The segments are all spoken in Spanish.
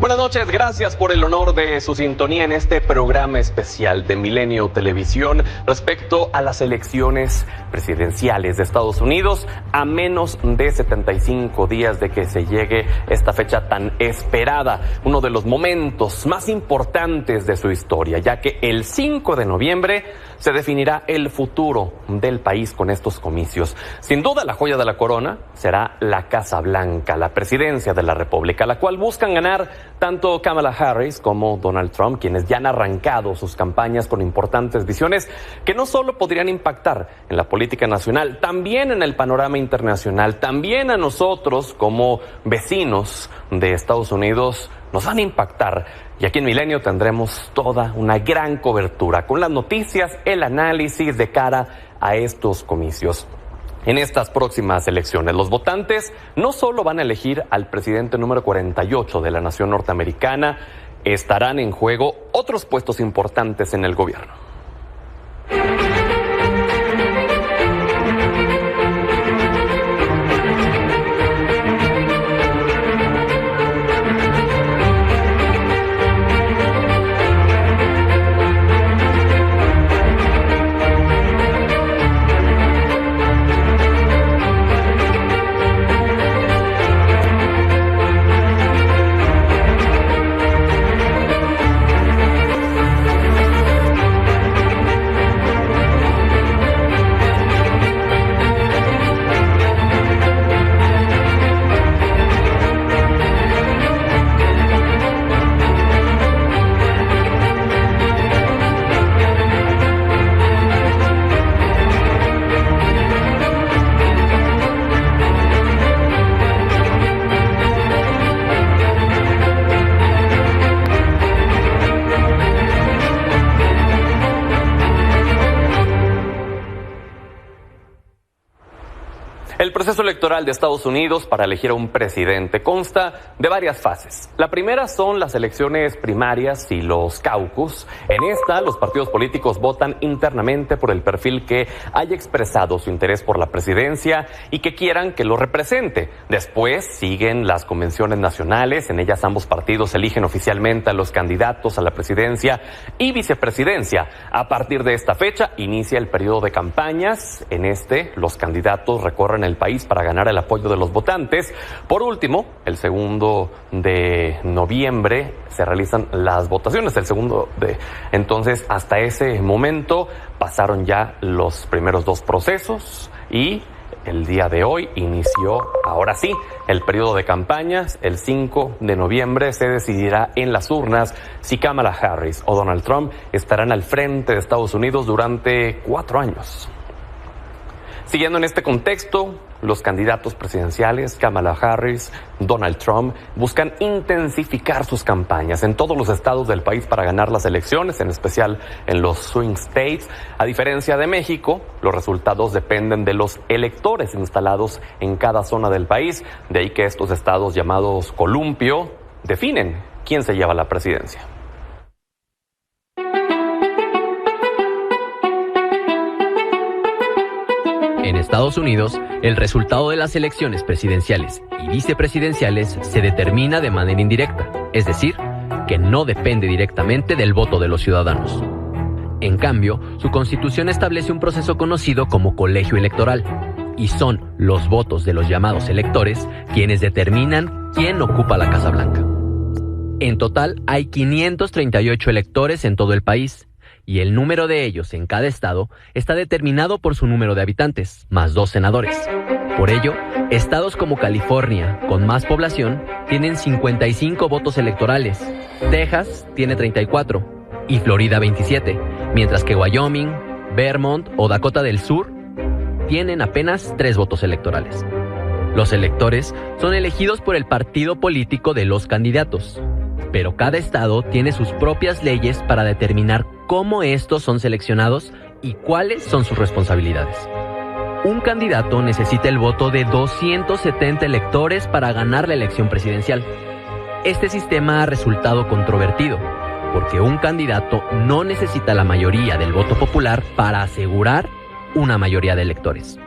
buenas noches, gracias por el honor de su sintonía en este programa especial de Milenio Televisión respecto a las elecciones presidenciales de Estados Unidos a menos de 75 días de que se llegue esta fecha tan esperada, uno de los momentos más importantes de su historia, ya que el 5 de noviembre se definirá el futuro del país con estos comicios. Sin duda, la joya de la corona será la Casa Blanca, la presidencia de la República, la cual buscan ganar tanto Kamala Harris como Donald Trump, quienes ya han arrancado sus campañas con importantes visiones que no solo podrían impactar en la política nacional, también en el panorama internacional, también a nosotros como vecinos de Estados Unidos nos van a impactar. Y aquí en Milenio tendremos toda una gran cobertura con las noticias, el análisis de cara a estos comicios. En estas próximas elecciones, los votantes no solo van a elegir al presidente número 48 de la nación norteamericana, estarán en juego otros puestos importantes en el gobierno. El proceso electoral de Estados Unidos para elegir a un presidente consta de varias fases. La primera son las elecciones primarias y los caucus. En esta, los partidos políticos votan internamente por el perfil que haya expresado su interés por la presidencia y que quieran que lo represente. Después siguen las convenciones nacionales. En ellas ambos partidos eligen oficialmente a los candidatos a la presidencia y vicepresidencia. A partir de esta fecha inicia el periodo de campañas. En este, los candidatos recorren el país para ganar el apoyo de los votantes. Por último, el 2 de noviembre se realizan las votaciones. Entonces, hasta ese momento pasaron ya los primeros dos procesos y el día de hoy inició, ahora sí, el periodo de campañas. El 5 de noviembre se decidirá en las urnas si Kamala Harris o Donald Trump estarán al frente de Estados Unidos durante 4 años. Siguiendo en este contexto, los candidatos presidenciales, Kamala Harris, Donald Trump, buscan intensificar sus campañas en todos los estados del país para ganar las elecciones, en especial en los swing states. A diferencia de México, los resultados dependen de los electores instalados en cada zona del país, de ahí que estos estados llamados columpio definen quién se lleva la presidencia. En Estados Unidos, el resultado de las elecciones presidenciales y vicepresidenciales se determina de manera indirecta, es decir, que no depende directamente del voto de los ciudadanos. En cambio, su constitución establece un proceso conocido como colegio electoral, y son los votos de los llamados electores quienes determinan quién ocupa la Casa Blanca. En total, hay 538 electores en todo el país, y el número de ellos en cada estado está determinado por su número de habitantes, más 2 senadores. Por ello, estados como California, con más población, tienen 55 votos electorales, Texas tiene 34 y Florida 27, mientras que Wyoming, Vermont o Dakota del Sur tienen apenas 3 votos electorales. Los electores son elegidos por el partido político de los candidatos, pero cada estado tiene sus propias leyes para determinar cómo estos son seleccionados y cuáles son sus responsabilidades. Un candidato necesita el voto de 270 electores para ganar la elección presidencial. Este sistema ha resultado controvertido, porque un candidato no necesita la mayoría del voto popular para asegurar una mayoría de electores.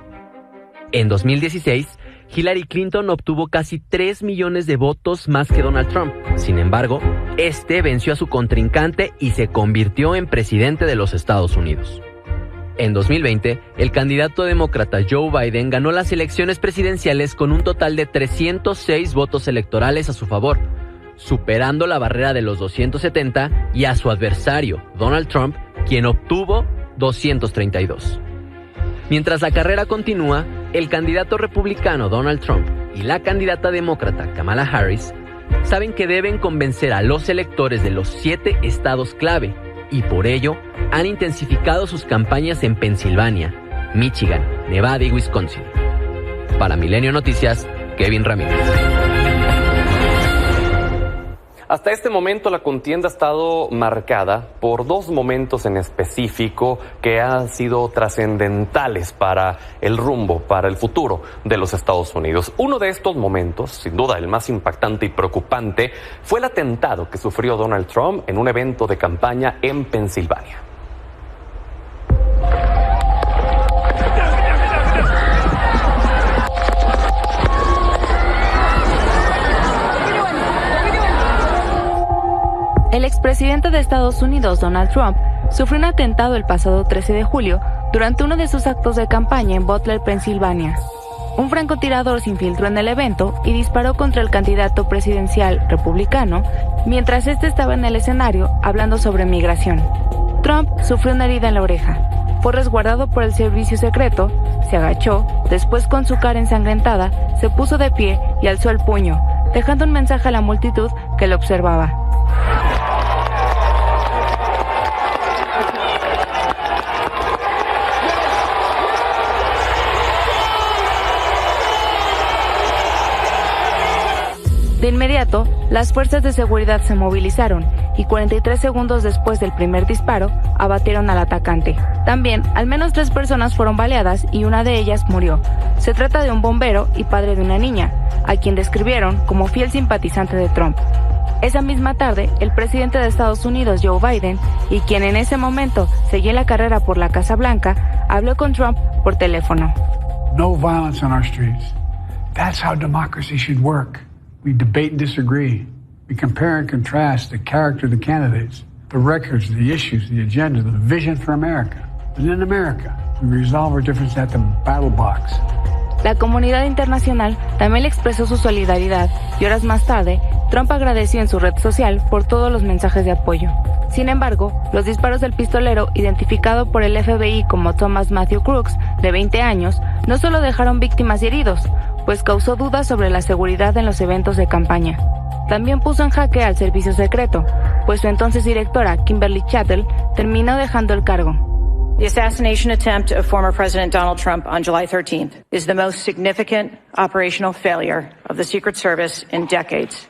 En 2016, Hillary Clinton obtuvo casi 3 millones de votos más que Donald Trump. Sin embargo, este venció a su contrincante y se convirtió en presidente de los Estados Unidos. En 2020, el candidato demócrata Joe Biden ganó las elecciones presidenciales con un total de 306 votos electorales a su favor, superando la barrera de los 270 y a su adversario, Donald Trump, quien obtuvo 232. Mientras la carrera continúa, el candidato republicano Donald Trump y la candidata demócrata Kamala Harris saben que deben convencer a los electores de los 7 estados clave y por ello han intensificado sus campañas en Pensilvania, Michigan, Nevada y Wisconsin. Para Milenio Noticias, Kevin Ramírez. Hasta este momento la contienda ha estado marcada por 2 momentos en específico que han sido trascendentales para el rumbo, para el futuro de los Estados Unidos. Uno de estos momentos, sin duda el más impactante y preocupante, fue el atentado que sufrió Donald Trump en un evento de campaña en Pensilvania. El expresidente de Estados Unidos, Donald Trump, sufrió un atentado el pasado 13 de julio durante uno de sus actos de campaña en Butler, Pensilvania. Un francotirador se infiltró en el evento y disparó contra el candidato presidencial republicano mientras este estaba en el escenario hablando sobre migración. Trump sufrió una herida en la oreja. Fue resguardado por el servicio secreto, se agachó, después con su cara ensangrentada, se puso de pie y alzó el puño, dejando un mensaje a la multitud que lo observaba. De inmediato, las fuerzas de seguridad se movilizaron y 43 segundos después del primer disparo, abatieron al atacante. También, al menos 3 personas fueron baleadas y una de ellas murió. Se trata de un bombero y padre de una niña, a quien describieron como fiel simpatizante de Trump. Esa misma tarde, el presidente de Estados Unidos, Joe Biden, y quien en ese momento seguía la carrera por la Casa Blanca, habló con Trump por teléfono. No violence on our streets. That's how democracy should work. We debate and disagree. We compare and contrast the character of the candidates, the records, the issues, the agenda, the vision for America. And in America, we resolve our differences at the battle box. La comunidad internacional también le expresó su solidaridad y horas más tarde, Trump agradeció en su red social por todos los mensajes de apoyo. Sin embargo, los disparos del pistolero, identificado por el FBI como Thomas Matthew Crooks, de 20 años, no solo dejaron víctimas y heridos, pues causó dudas sobre la seguridad en los eventos de campaña. También puso en jaque al servicio secreto, pues su entonces directora, Kimberly Chattel, terminó dejando el cargo. The assassination attempt of former President Donald Trump on July 13th is the most significant operational failure of the Secret Service in decades,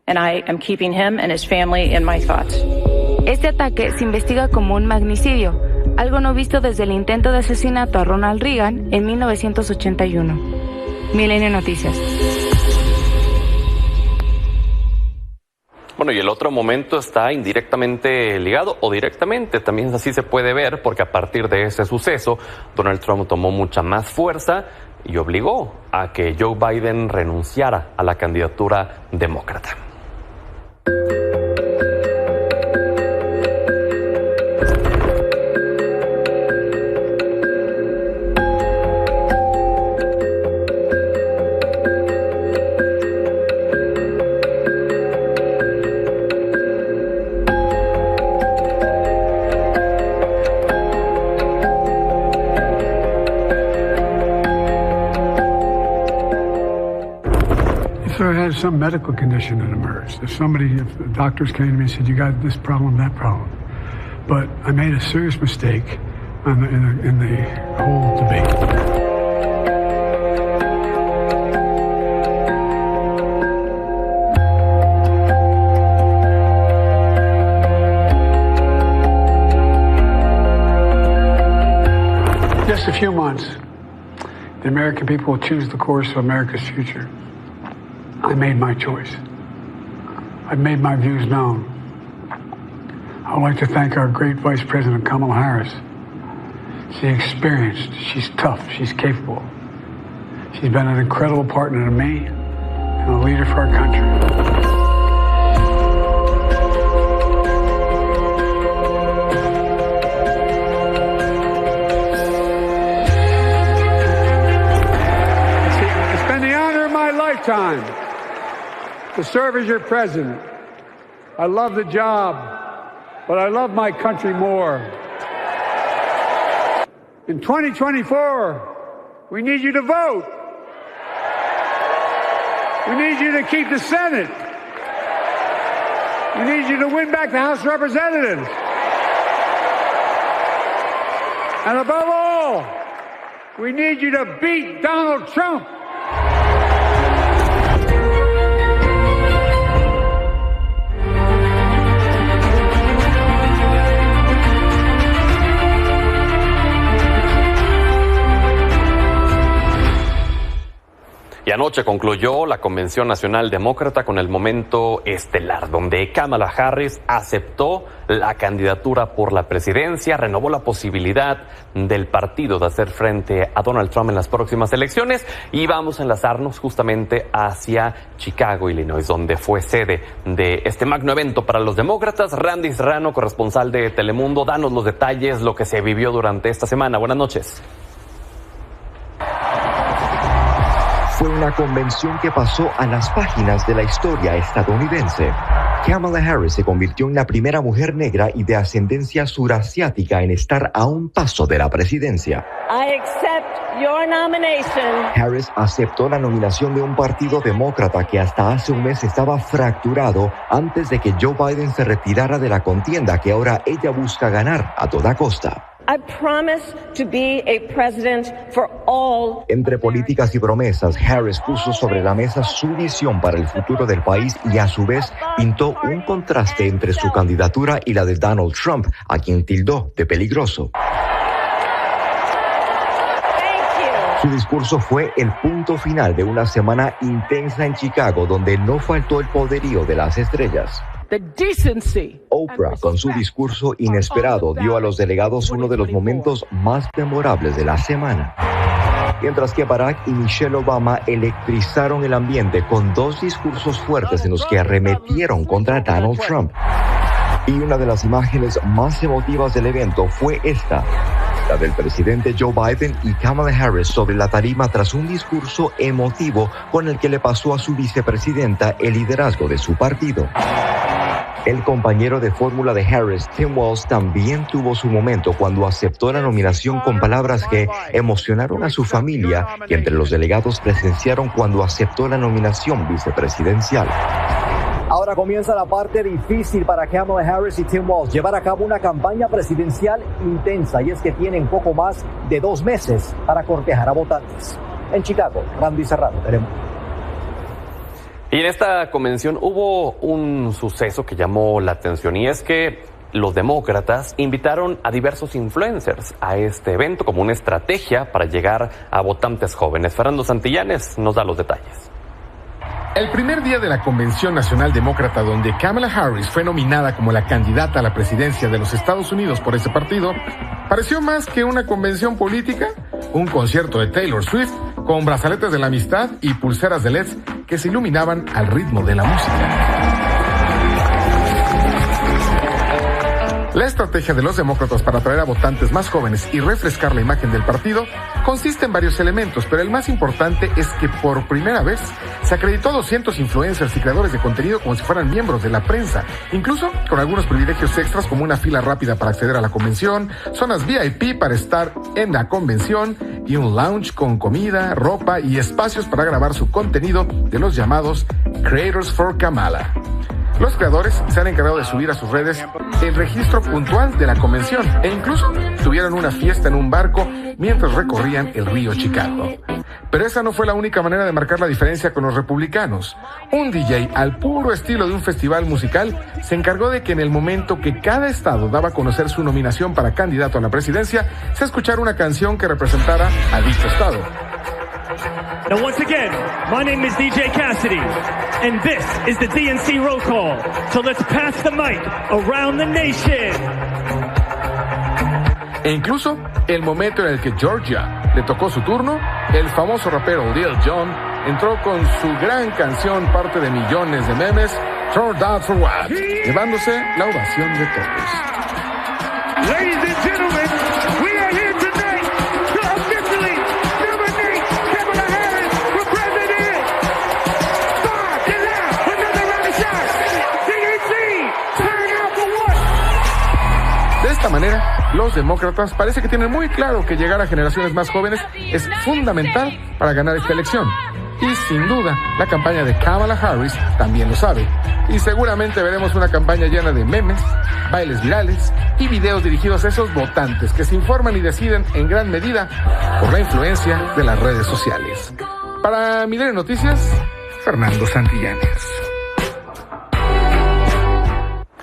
and I am keeping him and his family in my thoughts. Este ataque se investiga como un magnicidio, algo no visto desde el intento de asesinato a Ronald Reagan en 1981. Milenio Noticias. Bueno, y el otro momento está indirectamente ligado o directamente, también así se puede ver, porque a partir de ese suceso, Donald Trump tomó mucha más fuerza y obligó a que Joe Biden renunciara a la candidatura demócrata. Some medical condition that emerged. If the doctors came to me and said, you got this problem, that problem. But I made a serious mistake in the whole debate. Just a few months, the American people will choose the course of America's future. I made my choice. I've made my views known. I would like to thank our great Vice President Kamala Harris. She's experienced, she's tough, she's capable. She's been an incredible partner to me and a leader for our country. Time to serve as your president. I love the job, but I love my country more. In 2024, we need you to vote. We need you to keep the Senate. We need you to win back the House of Representatives. And above all, we need you to beat Donald Trump. Y anoche concluyó la Convención Nacional Demócrata con el momento estelar, donde Kamala Harris aceptó la candidatura por la presidencia, renovó la posibilidad del partido de hacer frente a Donald Trump en las próximas elecciones, y vamos a enlazarnos justamente hacia Chicago, Illinois, donde fue sede de este magno evento para los demócratas. Randy Serrano, corresponsal de Telemundo, danos los detalles, lo que se vivió durante esta semana. Buenas noches. Fue una convención que pasó a las páginas de la historia estadounidense. Kamala Harris se convirtió en la primera mujer negra y de ascendencia surasiática en estar a un paso de la presidencia. I accept your nomination. Harris aceptó la nominación de un partido demócrata que hasta hace un mes estaba fracturado antes de que Joe Biden se retirara de la contienda que ahora ella busca ganar a toda costa. I promise to be a president for all. Entre políticas y promesas, Harris puso sobre la mesa su visión para el futuro del país y a su vez pintó un contraste entre su candidatura y la de Donald Trump, a quien tildó de peligroso. Su discurso fue el punto final de una semana intensa en Chicago, donde no faltó el poderío de las estrellas. Oprah, con su discurso inesperado, dio a los delegados uno de los momentos más memorables de la semana. Mientras que Barack y Michelle Obama electrizaron el ambiente con dos discursos fuertes en los que arremetieron contra Donald Trump. Y una de las imágenes más emotivas del evento fue esta, la del presidente Joe Biden y Kamala Harris sobre la tarima tras un discurso emotivo con el que le pasó a su vicepresidenta el liderazgo de su partido. El compañero de fórmula de Harris, Tim Walz, también tuvo su momento cuando aceptó la nominación con palabras que emocionaron a su familia y entre los delegados presenciaron cuando aceptó la nominación vicepresidencial. Ahora comienza la parte difícil para Kamala Harris y Tim Walz, llevar a cabo una campaña presidencial intensa, y es que tienen poco más de 2 meses para cortejar a votantes. En Chicago, Randy Serrano, tenemos. Y en esta convención hubo un suceso que llamó la atención, y es que los demócratas invitaron a diversos influencers a este evento como una estrategia para llegar a votantes jóvenes. Fernando Santillanes nos da los detalles. El primer día de la Convención Nacional Demócrata, donde Kamala Harris fue nominada como la candidata a la presidencia de los Estados Unidos por ese partido, pareció más que una convención política, un concierto de Taylor Swift con brazaletes de la amistad y pulseras de LEDs que se iluminaban al ritmo de la música. La estrategia de los demócratas para atraer a votantes más jóvenes y refrescar la imagen del partido consiste en varios elementos, pero el más importante es que por primera vez se acreditó a 200 influencers y creadores de contenido como si fueran miembros de la prensa, incluso con algunos privilegios extras como una fila rápida para acceder a la convención, zonas VIP para estar en la convención y un lounge con comida, ropa y espacios para grabar su contenido de los llamados Creators for Kamala. Los creadores se han encargado de subir a sus redes el registro puntual de la convención e incluso tuvieron una fiesta en un barco mientras recorrían el río Chicago. Pero esa no fue la única manera de marcar la diferencia con los republicanos. Un DJ, al puro estilo de un festival musical, se encargó de que en el momento que cada estado daba a conocer su nominación para candidato a la presidencia, se escuchara una canción que representara a dicho estado. Now once again, my name is DJ Cassidy, and this is the DNC roll call. So let's pass the mic around the nation. E incluso, el momento en el que Georgia le tocó su turno, el famoso rapero Lil Jon entró con su gran canción, parte de millones de memes, Turn Down for What, llevándose la ovación de todos. Ladies and gentlemen, we are here tonight to officially nominate Kamala Harris for president. Bob, get out, another round of shots. DNC, turn out for what? De esta manera, los demócratas parece que tienen muy claro que llegar a generaciones más jóvenes es fundamental para ganar esta elección. Y sin duda, la campaña de Kamala Harris también lo sabe. Y seguramente veremos una campaña llena de memes, bailes virales y videos dirigidos a esos votantes que se informan y deciden en gran medida por la influencia de las redes sociales. Para Milenio Noticias, Fernando Santillanes.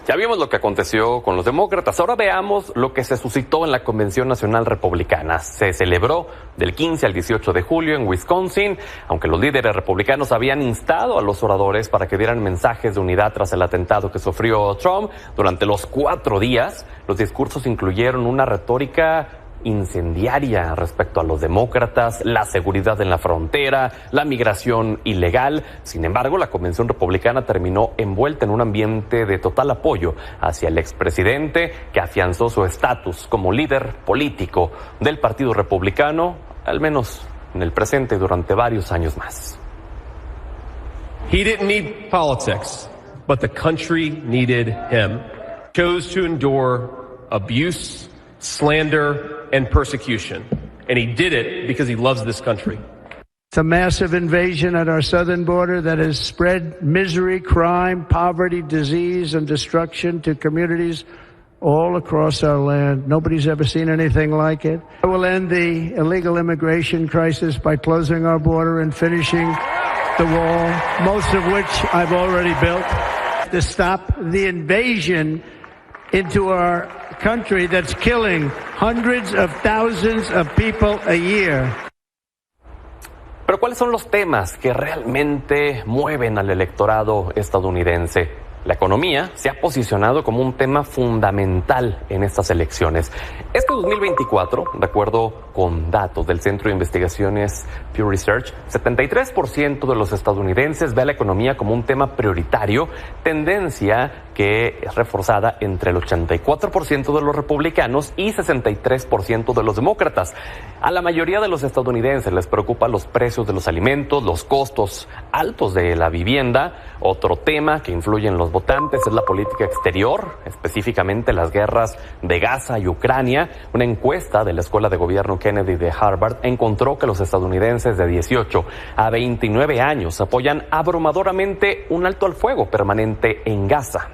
Ya vimos lo que aconteció con los demócratas. Ahora veamos lo que se suscitó en la Convención Nacional Republicana. Se celebró del 15 al 18 de julio en Wisconsin, aunque los líderes republicanos habían instado a los oradores para que dieran mensajes de unidad tras el atentado que sufrió Trump. Durante los 4 días, los discursos incluyeron una retórica incendiaria respecto a los demócratas, la seguridad en la frontera, la migración ilegal. Sin embargo, la convención republicana terminó envuelta en un ambiente de total apoyo hacia el expresidente, que afianzó su estatus como líder político del Partido Republicano, al menos en el presente, durante varios años más. He didn't need politics, but the country needed him. Chose to endure abuse, slander, and persecution. And he did it because he loves this country. It's a massive invasion at our southern border that has spread misery, crime, poverty, disease, and destruction to communities all across our land. Nobody's ever seen anything like it. I will end the illegal immigration crisis by closing our border and finishing the wall, most of which I've already built, to stop the invasion into our country that's killing hundreds of thousands of people a year. Pero ¿cuáles son los temas que realmente mueven al electorado estadounidense? La economía se ha posicionado como un tema fundamental en estas elecciones. Este 2024, de acuerdo con datos del Centro de Investigaciones Pew Research, 73% de los estadounidenses ve a la economía como un tema prioritario, tendencia que es reforzada entre el 84% de los republicanos y 63% de los demócratas. A la mayoría de los estadounidenses les preocupan los precios de los alimentos, los costos altos de la vivienda. Otro tema que influye en los votantes es la política exterior, específicamente las guerras de Gaza y Ucrania. Una encuesta de la Escuela de Gobierno Kennedy de Harvard encontró que los estadounidenses de 18 a 29 años apoyan abrumadoramente un alto al fuego permanente en Gaza.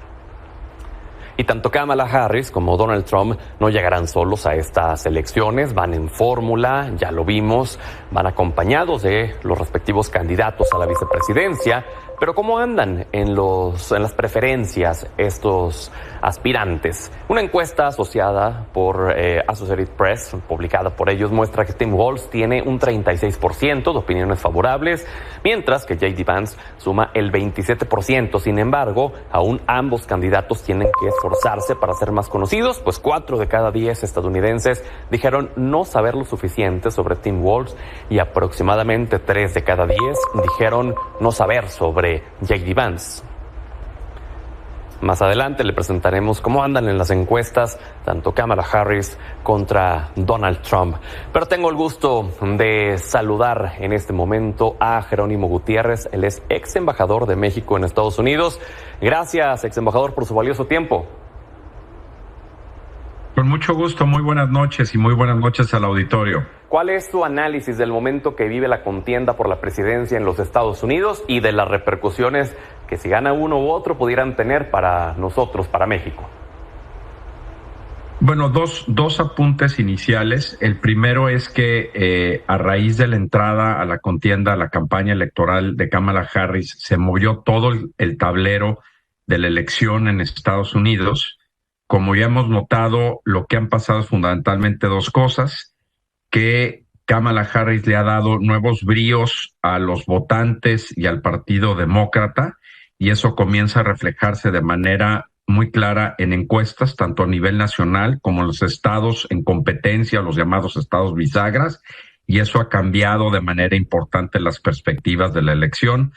Y tanto Kamala Harris como Donald Trump no llegarán solos a estas elecciones, van en fórmula, ya lo vimos, van acompañados de los respectivos candidatos a la vicepresidencia. Pero ¿cómo andan en las preferencias estos aspirantes? Una encuesta asociada por Associated Press, publicada por ellos, muestra que Tim Walz tiene un 36% de opiniones favorables, mientras que J.D. Vance suma el 27%. Sin embargo, aún ambos candidatos tienen que esforzarse para ser más conocidos, pues 4 de cada 10 estadounidenses dijeron no saber lo suficiente sobre Tim Walz y aproximadamente 3 de cada 10 dijeron no saber sobre J.D. Vance. Más adelante le presentaremos cómo andan en las encuestas tanto Kamala Harris contra Donald Trump. Pero tengo el gusto de saludar en este momento a Jerónimo Gutiérrez. Él es ex embajador de México en Estados Unidos. Gracias, ex embajador, por su valioso tiempo. Con mucho gusto, muy buenas noches y muy buenas noches al auditorio. ¿Cuál es su análisis del momento que vive la contienda por la presidencia en los Estados Unidos y de las repercusiones que si gana uno u otro pudieran tener para nosotros, para México? Bueno, dos apuntes iniciales. El primero es que a raíz de la entrada a la contienda, a la campaña electoral de Kamala Harris, se movió todo el tablero de la elección en Estados Unidos. Como ya hemos notado, lo que han pasado es fundamentalmente 2 cosas, que Kamala Harris le ha dado nuevos bríos a los votantes y al Partido Demócrata, y eso comienza a reflejarse de manera muy clara en encuestas, tanto a nivel nacional como en los estados en competencia, los llamados estados bisagras, y eso ha cambiado de manera importante las perspectivas de la elección,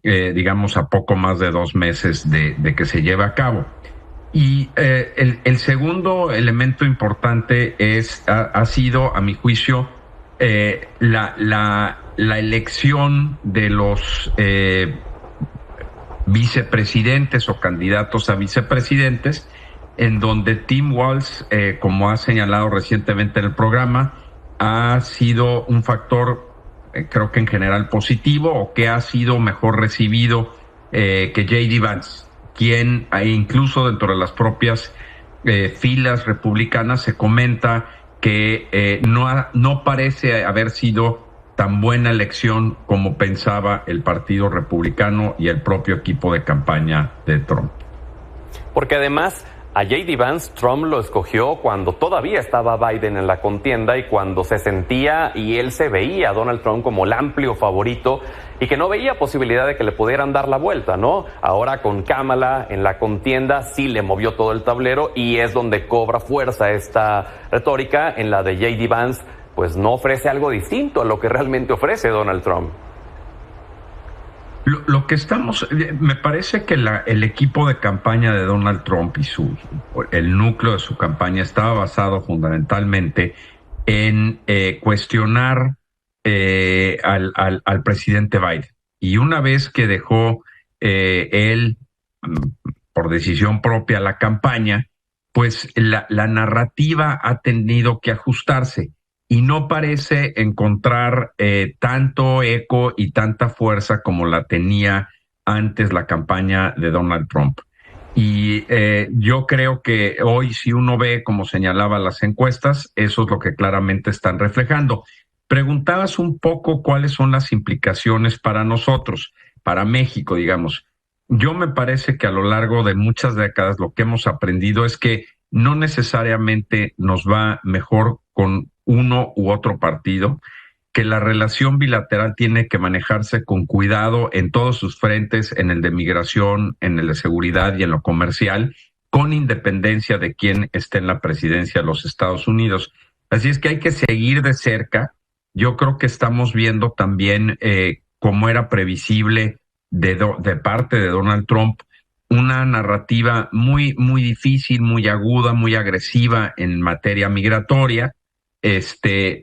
digamos a poco más de 2 meses de que se lleve a cabo. Y el segundo elemento importante ha sido, a mi juicio, la elección de los vicepresidentes o candidatos a vicepresidentes, en donde Tim Walz, como ha señalado recientemente en el programa, ha sido un factor, creo que en general positivo, o que ha sido mejor recibido que J.D. Vance, quien incluso dentro de las propias filas republicanas se comenta que no parece haber sido tan buena elección como pensaba el Partido Republicano y el propio equipo de campaña de Trump. Porque además a J.D. Vance Trump lo escogió cuando todavía estaba Biden en la contienda y cuando se sentía y él se veía a Donald Trump como el amplio favorito y que no veía posibilidad de que le pudieran dar la vuelta, ¿no? Ahora con Kamala en la contienda sí le movió todo el tablero y es donde cobra fuerza esta retórica en la de J.D. Vance, pues no ofrece algo distinto a lo que realmente ofrece Donald Trump. Lo que me parece que el equipo de campaña de Donald Trump y el núcleo de su campaña estaba basado fundamentalmente en cuestionar al presidente Biden. Y una vez que dejó él, por decisión propia, la campaña, pues la narrativa ha tenido que ajustarse. Y no parece encontrar tanto eco y tanta fuerza como la tenía antes la campaña de Donald Trump. Y yo creo que hoy, si uno ve, como señalaba las encuestas, eso es lo que claramente están reflejando. Preguntabas un poco cuáles son las implicaciones para nosotros, para México, digamos. Yo me parece que a lo largo de muchas décadas lo que hemos aprendido es que no necesariamente nos va mejor con uno u otro partido, que la relación bilateral tiene que manejarse con cuidado en todos sus frentes, en el de migración, en el de seguridad y en lo comercial, con independencia de quién esté en la presidencia de los Estados Unidos. Así es que hay que seguir de cerca. Yo creo que estamos viendo también, como era previsible de parte de Donald Trump, una narrativa muy, muy difícil, muy aguda, muy agresiva en materia migratoria,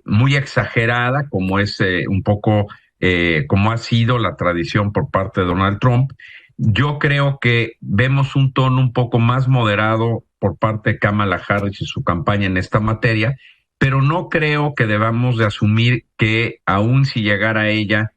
muy exagerada, como es un poco como ha sido la tradición por parte de Donald Trump. Yo creo que vemos un tono un poco más moderado por parte de Kamala Harris y su campaña en esta materia, pero no creo que debamos de asumir que aun si llegara ella,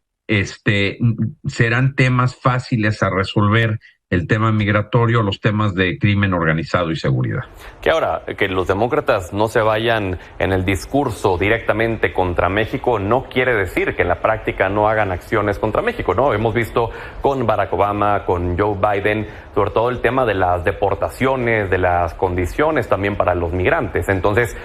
serán temas fáciles a resolver, el tema migratorio, los temas de crimen organizado y seguridad. Que ahora, que los demócratas no se vayan en el discurso directamente contra México no quiere decir que en la práctica no hagan acciones contra México, ¿no? Hemos visto con Barack Obama, con Joe Biden, sobre todo el tema de las deportaciones, de las condiciones también para los migrantes. Entonces,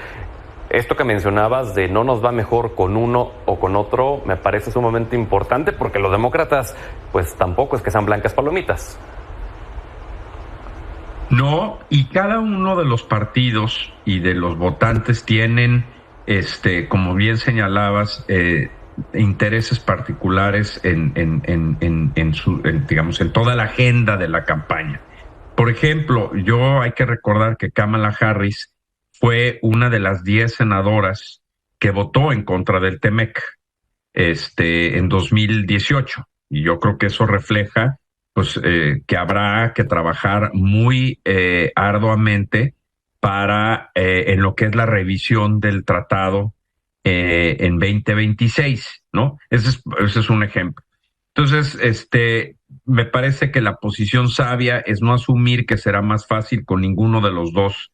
esto que mencionabas de no nos va mejor con uno o con otro, me parece sumamente importante porque los demócratas, pues tampoco es que sean blancas palomitas. No, y cada uno de los partidos y de los votantes tienen, como bien señalabas, intereses particulares digamos, en toda la agenda de la campaña. Por ejemplo, hay que recordar que Kamala Harris fue una de las 10 senadoras que votó en contra del TEMEC, en 2018. Y yo creo que eso refleja que habrá que trabajar muy arduamente para en lo que es la revisión del tratado en 2026, ¿no? Ese es un ejemplo. Entonces, me parece que la posición sabia es no asumir que será más fácil con ninguno de los dos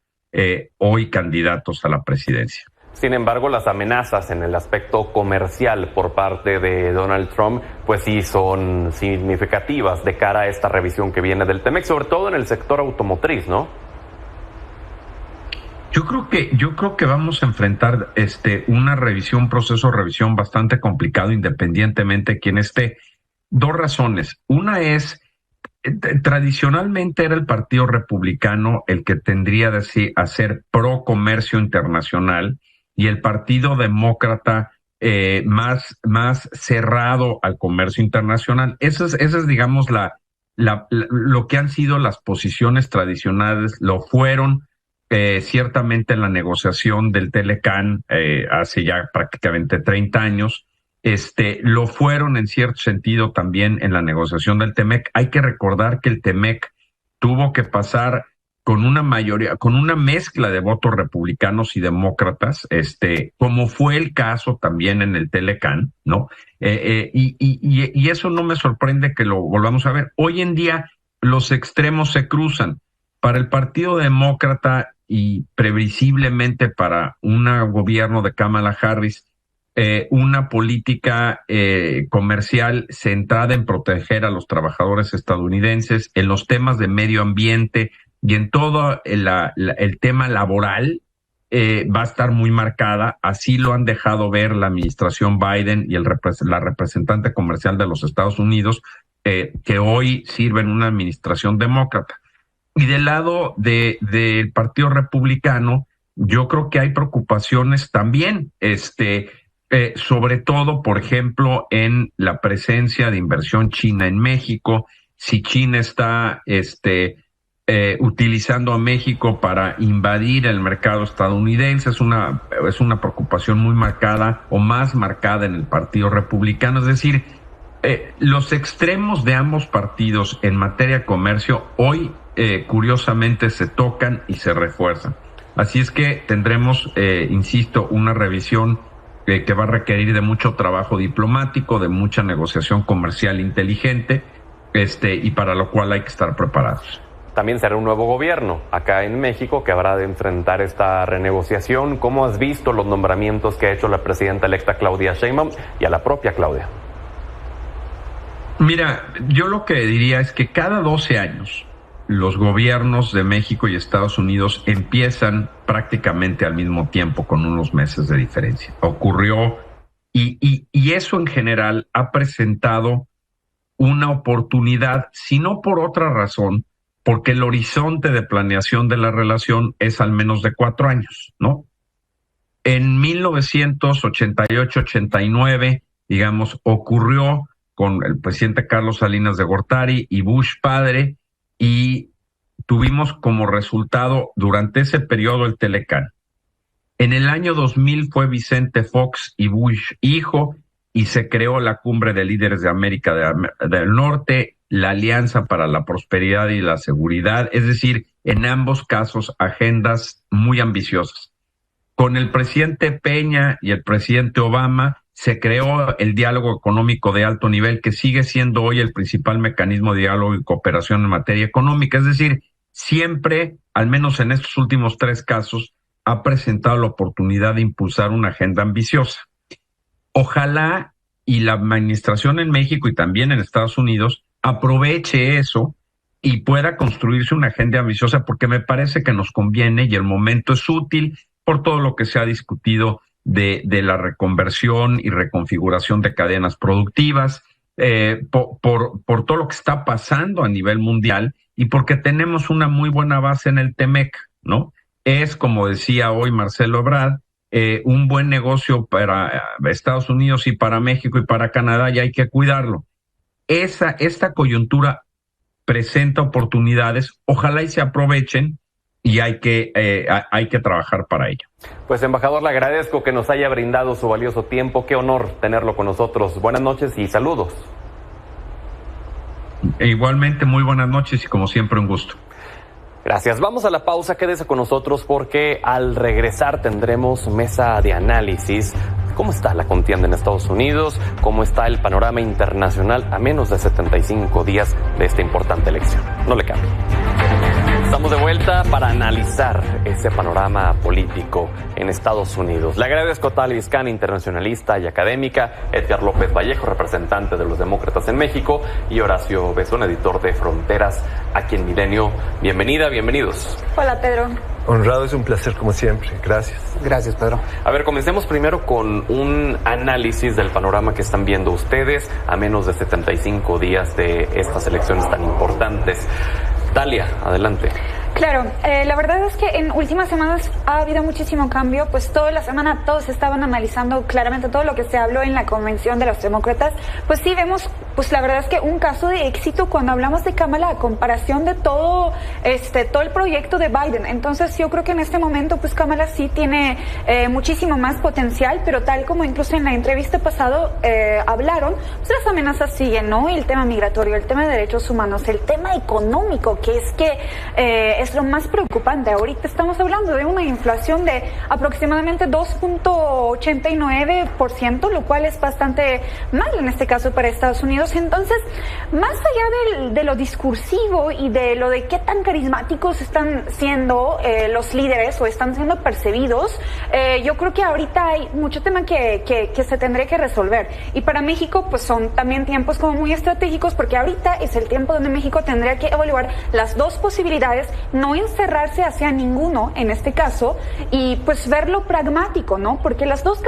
hoy candidatos a la presidencia. Sin embargo, las amenazas en el aspecto comercial por parte de Donald Trump, pues sí son significativas de cara a esta revisión que viene del TEMEC, sobre todo en el sector automotriz, ¿no? Yo creo que vamos a enfrentar un proceso de revisión bastante complicado, independientemente de quién esté. 2 razones. Una es, tradicionalmente era el Partido Republicano el que tendría a ser pro comercio internacional, y el Partido Demócrata más cerrado al comercio internacional. Esa es digamos, lo que han sido las posiciones tradicionales, lo fueron ciertamente en la negociación del Telecán hace ya prácticamente 30 años, lo fueron en cierto sentido también en la negociación del TEMEC. Hay que recordar que el TEMEC tuvo que pasar con una mayoría, con una mezcla de votos republicanos y demócratas, como fue el caso también en el Telecán, ¿no? Y eso no me sorprende que lo volvamos a ver. Hoy en día los extremos se cruzan. Para el Partido Demócrata y previsiblemente para un gobierno de Kamala Harris, una política comercial centrada en proteger a los trabajadores estadounidenses, en los temas de medio ambiente y en todo el tema laboral, va a estar muy marcada. Así lo han dejado ver la administración Biden y la representante comercial de los Estados Unidos, que hoy sirve en una administración demócrata. Y del lado del Partido Republicano, yo creo que hay preocupaciones también, sobre todo, por ejemplo, en la presencia de inversión china en México. Si China está utilizando a México para invadir el mercado estadounidense, es una preocupación muy marcada o más marcada en el Partido Republicano. Es decir, los extremos de ambos partidos en materia de comercio hoy curiosamente se tocan y se refuerzan. Así es que tendremos, insisto, una revisión que va a requerir de mucho trabajo diplomático, de mucha negociación comercial inteligente, y para lo cual hay que estar preparados. También será un nuevo gobierno acá en México que habrá de enfrentar esta renegociación. ¿Cómo has visto los nombramientos que ha hecho la presidenta electa Claudia Sheinbaum y a la propia Claudia? Mira, yo lo que diría es que cada 12 años los gobiernos de México y Estados Unidos empiezan prácticamente al mismo tiempo, con unos meses de diferencia. Ocurrió, y eso en general ha presentado una oportunidad, si no por otra razón, porque el horizonte de planeación de la relación es al menos de 4 años, ¿no? En 1988-89, digamos, ocurrió con el presidente Carlos Salinas de Gortari y Bush padre, y tuvimos como resultado durante ese periodo el Telecán. En el año 2000 fue Vicente Fox y Bush hijo, y se creó la Cumbre de Líderes de América del Norte, la Alianza para la Prosperidad y la Seguridad, es decir, en ambos casos agendas muy ambiciosas. Con el presidente Peña y el presidente Obama se creó el diálogo económico de alto nivel, que sigue siendo hoy el principal mecanismo de diálogo y cooperación en materia económica. Es decir, siempre, al menos en estos últimos 3 casos, ha presentado la oportunidad de impulsar una agenda ambiciosa. Ojalá y la administración en México y también en Estados Unidos aproveche eso y pueda construirse una agenda ambiciosa, porque me parece que nos conviene y el momento es útil por todo lo que se ha discutido de la reconversión y reconfiguración de cadenas productivas, por todo lo que está pasando a nivel mundial y porque tenemos una muy buena base en el TEMEC, ¿no? Es, como decía hoy Marcelo Ebrard, un buen negocio para Estados Unidos y para México y para Canadá, y hay que cuidarlo. Esta coyuntura presenta oportunidades, ojalá y se aprovechen, y hay que trabajar para ello. Pues, embajador, le agradezco que nos haya brindado su valioso tiempo. Qué honor tenerlo con nosotros. Buenas noches y saludos. Igualmente, muy buenas noches y como siempre un gusto. Gracias. Vamos a la pausa. Quédese con nosotros porque al regresar tendremos mesa de análisis. ¿Cómo está la contienda en Estados Unidos? ¿Cómo está el panorama internacional a menos de 75 días de esta importante elección? No le cambie. Estamos de vuelta para analizar ese panorama político en Estados Unidos. Le agradezco a Talia Vizcán, internacionalista y académica, Edgar López Vallejo, representante de los demócratas en México, y Horacio Besón, editor de Fronteras, aquí en Milenio. Bienvenida, bienvenidos. Hola, Pedro. Honrado, es un placer como siempre. Gracias. Gracias, Pedro. A ver, comencemos primero con un análisis del panorama que están viendo ustedes a menos de 75 días de estas elecciones tan importantes. Talia, adelante. Claro, la verdad es que en últimas semanas ha habido muchísimo cambio, pues toda la semana todos estaban analizando claramente todo lo que se habló en la convención de los demócratas, pues sí vemos, pues la verdad es que un caso de éxito cuando hablamos de Kamala a comparación de todo el proyecto de Biden. Entonces yo creo que en este momento pues Kamala sí tiene muchísimo más potencial, pero tal como incluso en la entrevista pasado hablaron, pues las amenazas siguen, ¿no? El tema migratorio, el tema de derechos humanos, el tema económico, que es que es lo más preocupante. Ahorita estamos hablando de una inflación de aproximadamente 2.89%, lo cual es bastante mal en este caso para Estados Unidos. Entonces, más allá de lo discursivo y de lo de qué tan carismáticos están siendo los líderes o están siendo percibidos, yo creo que ahorita hay mucho tema que se tendría que resolver. Y para México, pues son también tiempos como muy estratégicos, porque ahorita es el tiempo donde México tendría que evaluar las dos posibilidades, no encerrarse hacia ninguno en este caso y pues verlo pragmático, ¿no? Porque los dos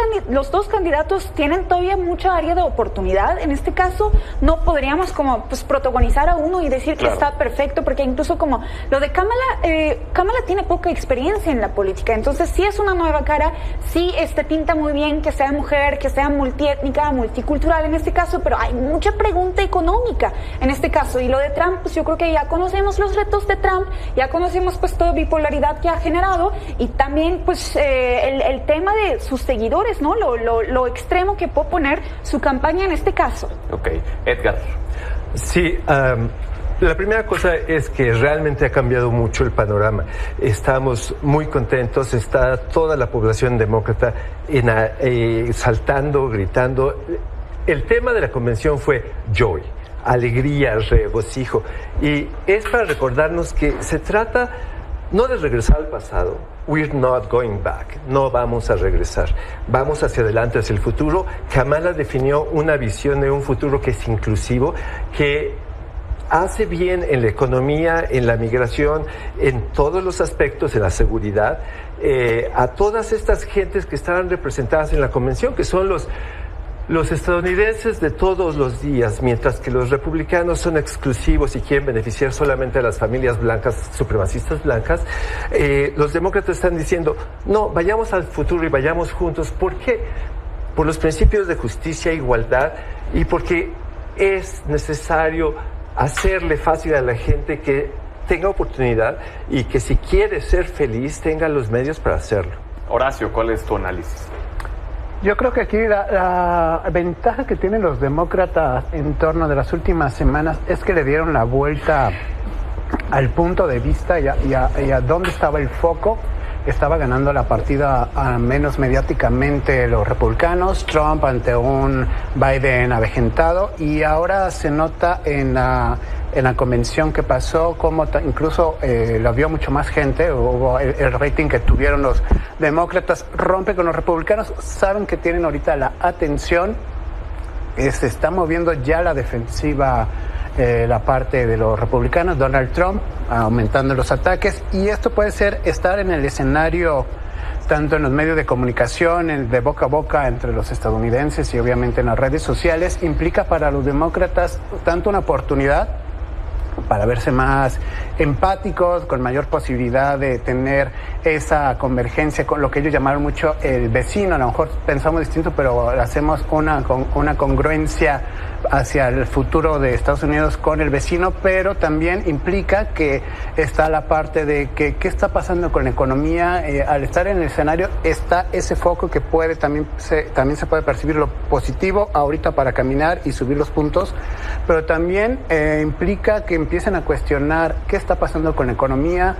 candidatos tienen todavía mucha área de oportunidad. En este caso no podríamos como pues protagonizar a uno y decir que está perfecto, porque incluso como lo de Kamala tiene poca experiencia en la política, entonces sí es una nueva cara, sí pinta muy bien que sea mujer, que sea multiétnica, multicultural en este caso, pero hay mucha pregunta económica en este caso. Y lo de Trump, pues yo creo que ya conocemos los retos de Trump, ya conocemos pues toda bipolaridad que ha generado y también pues el tema de sus seguidores, ¿no? Lo extremo que puede poner su campaña en este caso. Ok, Edgar. Sí, la primera cosa es que realmente ha cambiado mucho el panorama. Estamos muy contentos, está toda la población demócrata saltando, gritando. El tema de la convención fue joy, alegría, regocijo. Y es para recordarnos que se trata no de regresar al pasado. We're not going back. No vamos a regresar. Vamos hacia adelante, hacia el futuro. Kamala definió una visión de un futuro que es inclusivo, que hace bien en la economía, en la migración, en todos los aspectos, en la seguridad, a todas estas gentes que estaban representadas en la convención, que son los estadounidenses de todos los días, mientras que los republicanos son exclusivos y quieren beneficiar solamente a las familias blancas, supremacistas blancas, los demócratas están diciendo, no, vayamos al futuro y vayamos juntos. ¿Por qué? Por los principios de justicia e igualdad y porque es necesario hacerle fácil a la gente que tenga oportunidad y que si quiere ser feliz tenga los medios para hacerlo. Horacio, ¿cuál es tu análisis? Yo creo que aquí la ventaja que tienen los demócratas en torno de las últimas semanas es que le dieron la vuelta al punto de vista y a dónde estaba el foco. Estaba ganando la partida menos mediáticamente los republicanos, Trump ante un Biden avejentado, y ahora se nota en la convención que pasó como incluso lo vio mucho más gente. Hubo el rating que tuvieron los demócratas rompe con los republicanos, saben que tienen ahorita la atención, se está moviendo ya la defensiva, la parte de los republicanos, Donald Trump aumentando los ataques, y esto puede ser estar en el escenario tanto en los medios de comunicación, de boca a boca entre los estadounidenses y obviamente en las redes sociales. Implica para los demócratas tanto una oportunidad para verse más empáticos, con mayor posibilidad de tener esa convergencia con lo que ellos llamaron mucho el vecino. A lo mejor pensamos distinto, pero hacemos una congruencia hacia el futuro de Estados Unidos con el vecino, pero también implica que está la parte de que qué está pasando con la economía. Al estar en el escenario está ese foco que puede también se puede percibir lo positivo ahorita para caminar y subir los puntos, pero también implica que empiecen a cuestionar qué está pasando con la economía,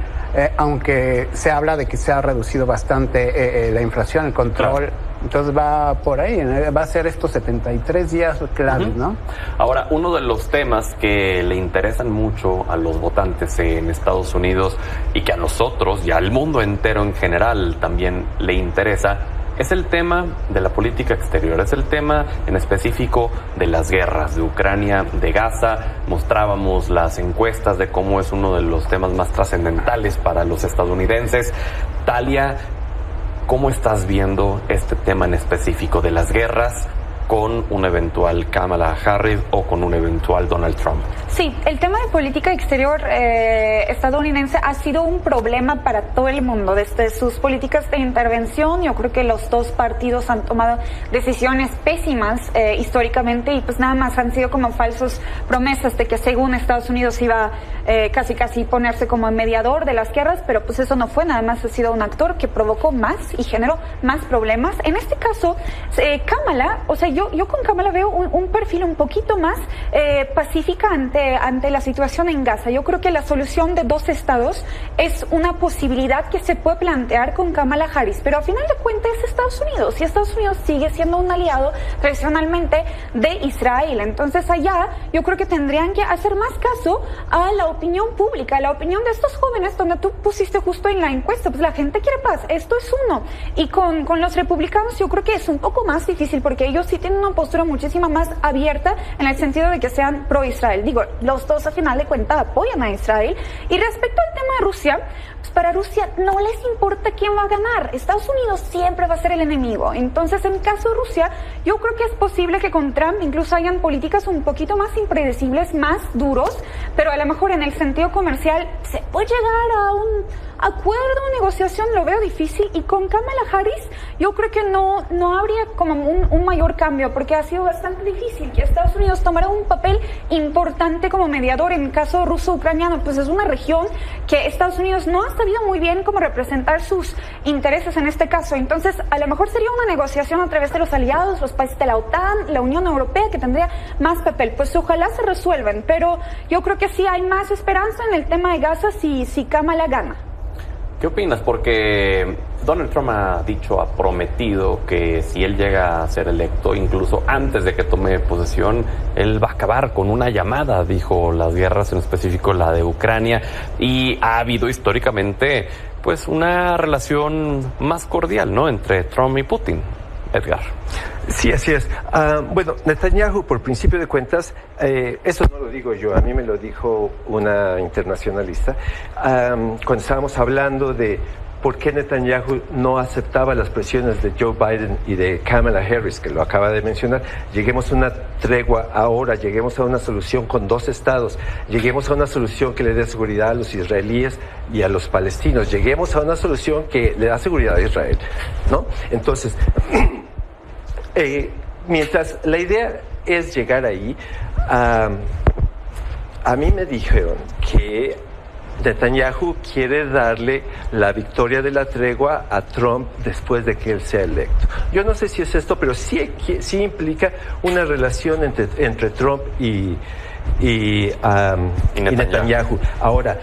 aunque se habla de que se ha reducido bastante la inflación, el control. Claro. Entonces va por ahí, va a ser estos 73 días claves, ¿no? Ahora, uno de los temas que le interesan mucho a los votantes en Estados Unidos y que a nosotros y al mundo entero en general también le interesa es el tema de la política exterior, es el tema en específico de las guerras de Ucrania, de Gaza. Mostrábamos las encuestas de cómo es uno de los temas más trascendentales para los estadounidenses. Talia, ¿cómo estás viendo este tema en específico de las guerras con un eventual Kamala Harris o con un eventual Donald Trump? Sí, el tema de política exterior estadounidense ha sido un problema para todo el mundo. Desde sus políticas de intervención, yo creo que los dos partidos han tomado decisiones pésimas históricamente y pues nada más han sido como falsas promesas de que según Estados Unidos iba casi ponerse como mediador de las guerras, pero pues eso no fue, nada más ha sido un actor que provocó más y generó más problemas. En este caso, Kamala, o sea, yo con Kamala veo un perfil un poquito más pacífica ante la situación en Gaza. Yo creo que la solución de 2 estados es una posibilidad que se puede plantear con Kamala Harris, pero a final de cuentas es Estados Unidos y Estados Unidos sigue siendo un aliado tradicionalmente de Israel. Entonces allá yo creo que tendrían que hacer más caso a la opinión pública, a la opinión de estos jóvenes, donde tú pusiste justo en la encuesta, pues la gente quiere paz, esto es uno. Y con los republicanos yo creo que es un poco más difícil porque ellos sí tienen una postura muchísimo más abierta en el sentido de que sean pro-Israel. Digo, los dos a final de cuentas apoyan a Israel. Y respecto al tema de Rusia, pues para Rusia no les importa quién va a ganar. Estados Unidos siempre va a ser el enemigo. Entonces, en caso de Rusia, yo creo que es posible que con Trump incluso hayan políticas un poquito más impredecibles, más duros, pero a lo mejor en el sentido comercial se puede llegar a un acuerdo, negociación, lo veo difícil. Y con Kamala Harris yo creo que no habría como un mayor cambio, porque ha sido bastante difícil que Estados Unidos tomara un papel importante como mediador. En el caso ruso-ucraniano, pues es una región que Estados Unidos no ha sabido muy bien cómo representar sus intereses en este caso. Entonces a lo mejor sería una negociación a través de los aliados, los países de la OTAN, la Unión Europea, que tendría más papel. Pues ojalá se resuelvan, pero yo creo que sí hay más esperanza en el tema de Gaza si Kamala gana. ¿Qué opinas? Porque Donald Trump ha prometido que si él llega a ser electo, incluso antes de que tome posesión, él va a acabar con una llamada, dijo, las guerras, en específico la de Ucrania, y ha habido históricamente pues una relación más cordial, ¿no?, entre Trump y Putin. Edgar. Sí, así es. Bueno, Netanyahu, por principio de cuentas, eso no lo digo yo, a mí me lo dijo una internacionalista, cuando estábamos hablando de por qué Netanyahu no aceptaba las presiones de Joe Biden y de Kamala Harris, que lo acaba de mencionar. Lleguemos a una tregua ahora, lleguemos a una solución con 2 estados, lleguemos a una solución que le dé seguridad a los israelíes y a los palestinos, lleguemos a una solución que le da seguridad a Israel, ¿no? Entonces, mientras la idea es llegar ahí, a mí me dijeron que Netanyahu quiere darle la victoria de la tregua a Trump después de que él sea electo. Yo no sé si es esto, pero sí implica una relación entre Trump y Netanyahu. Ahora,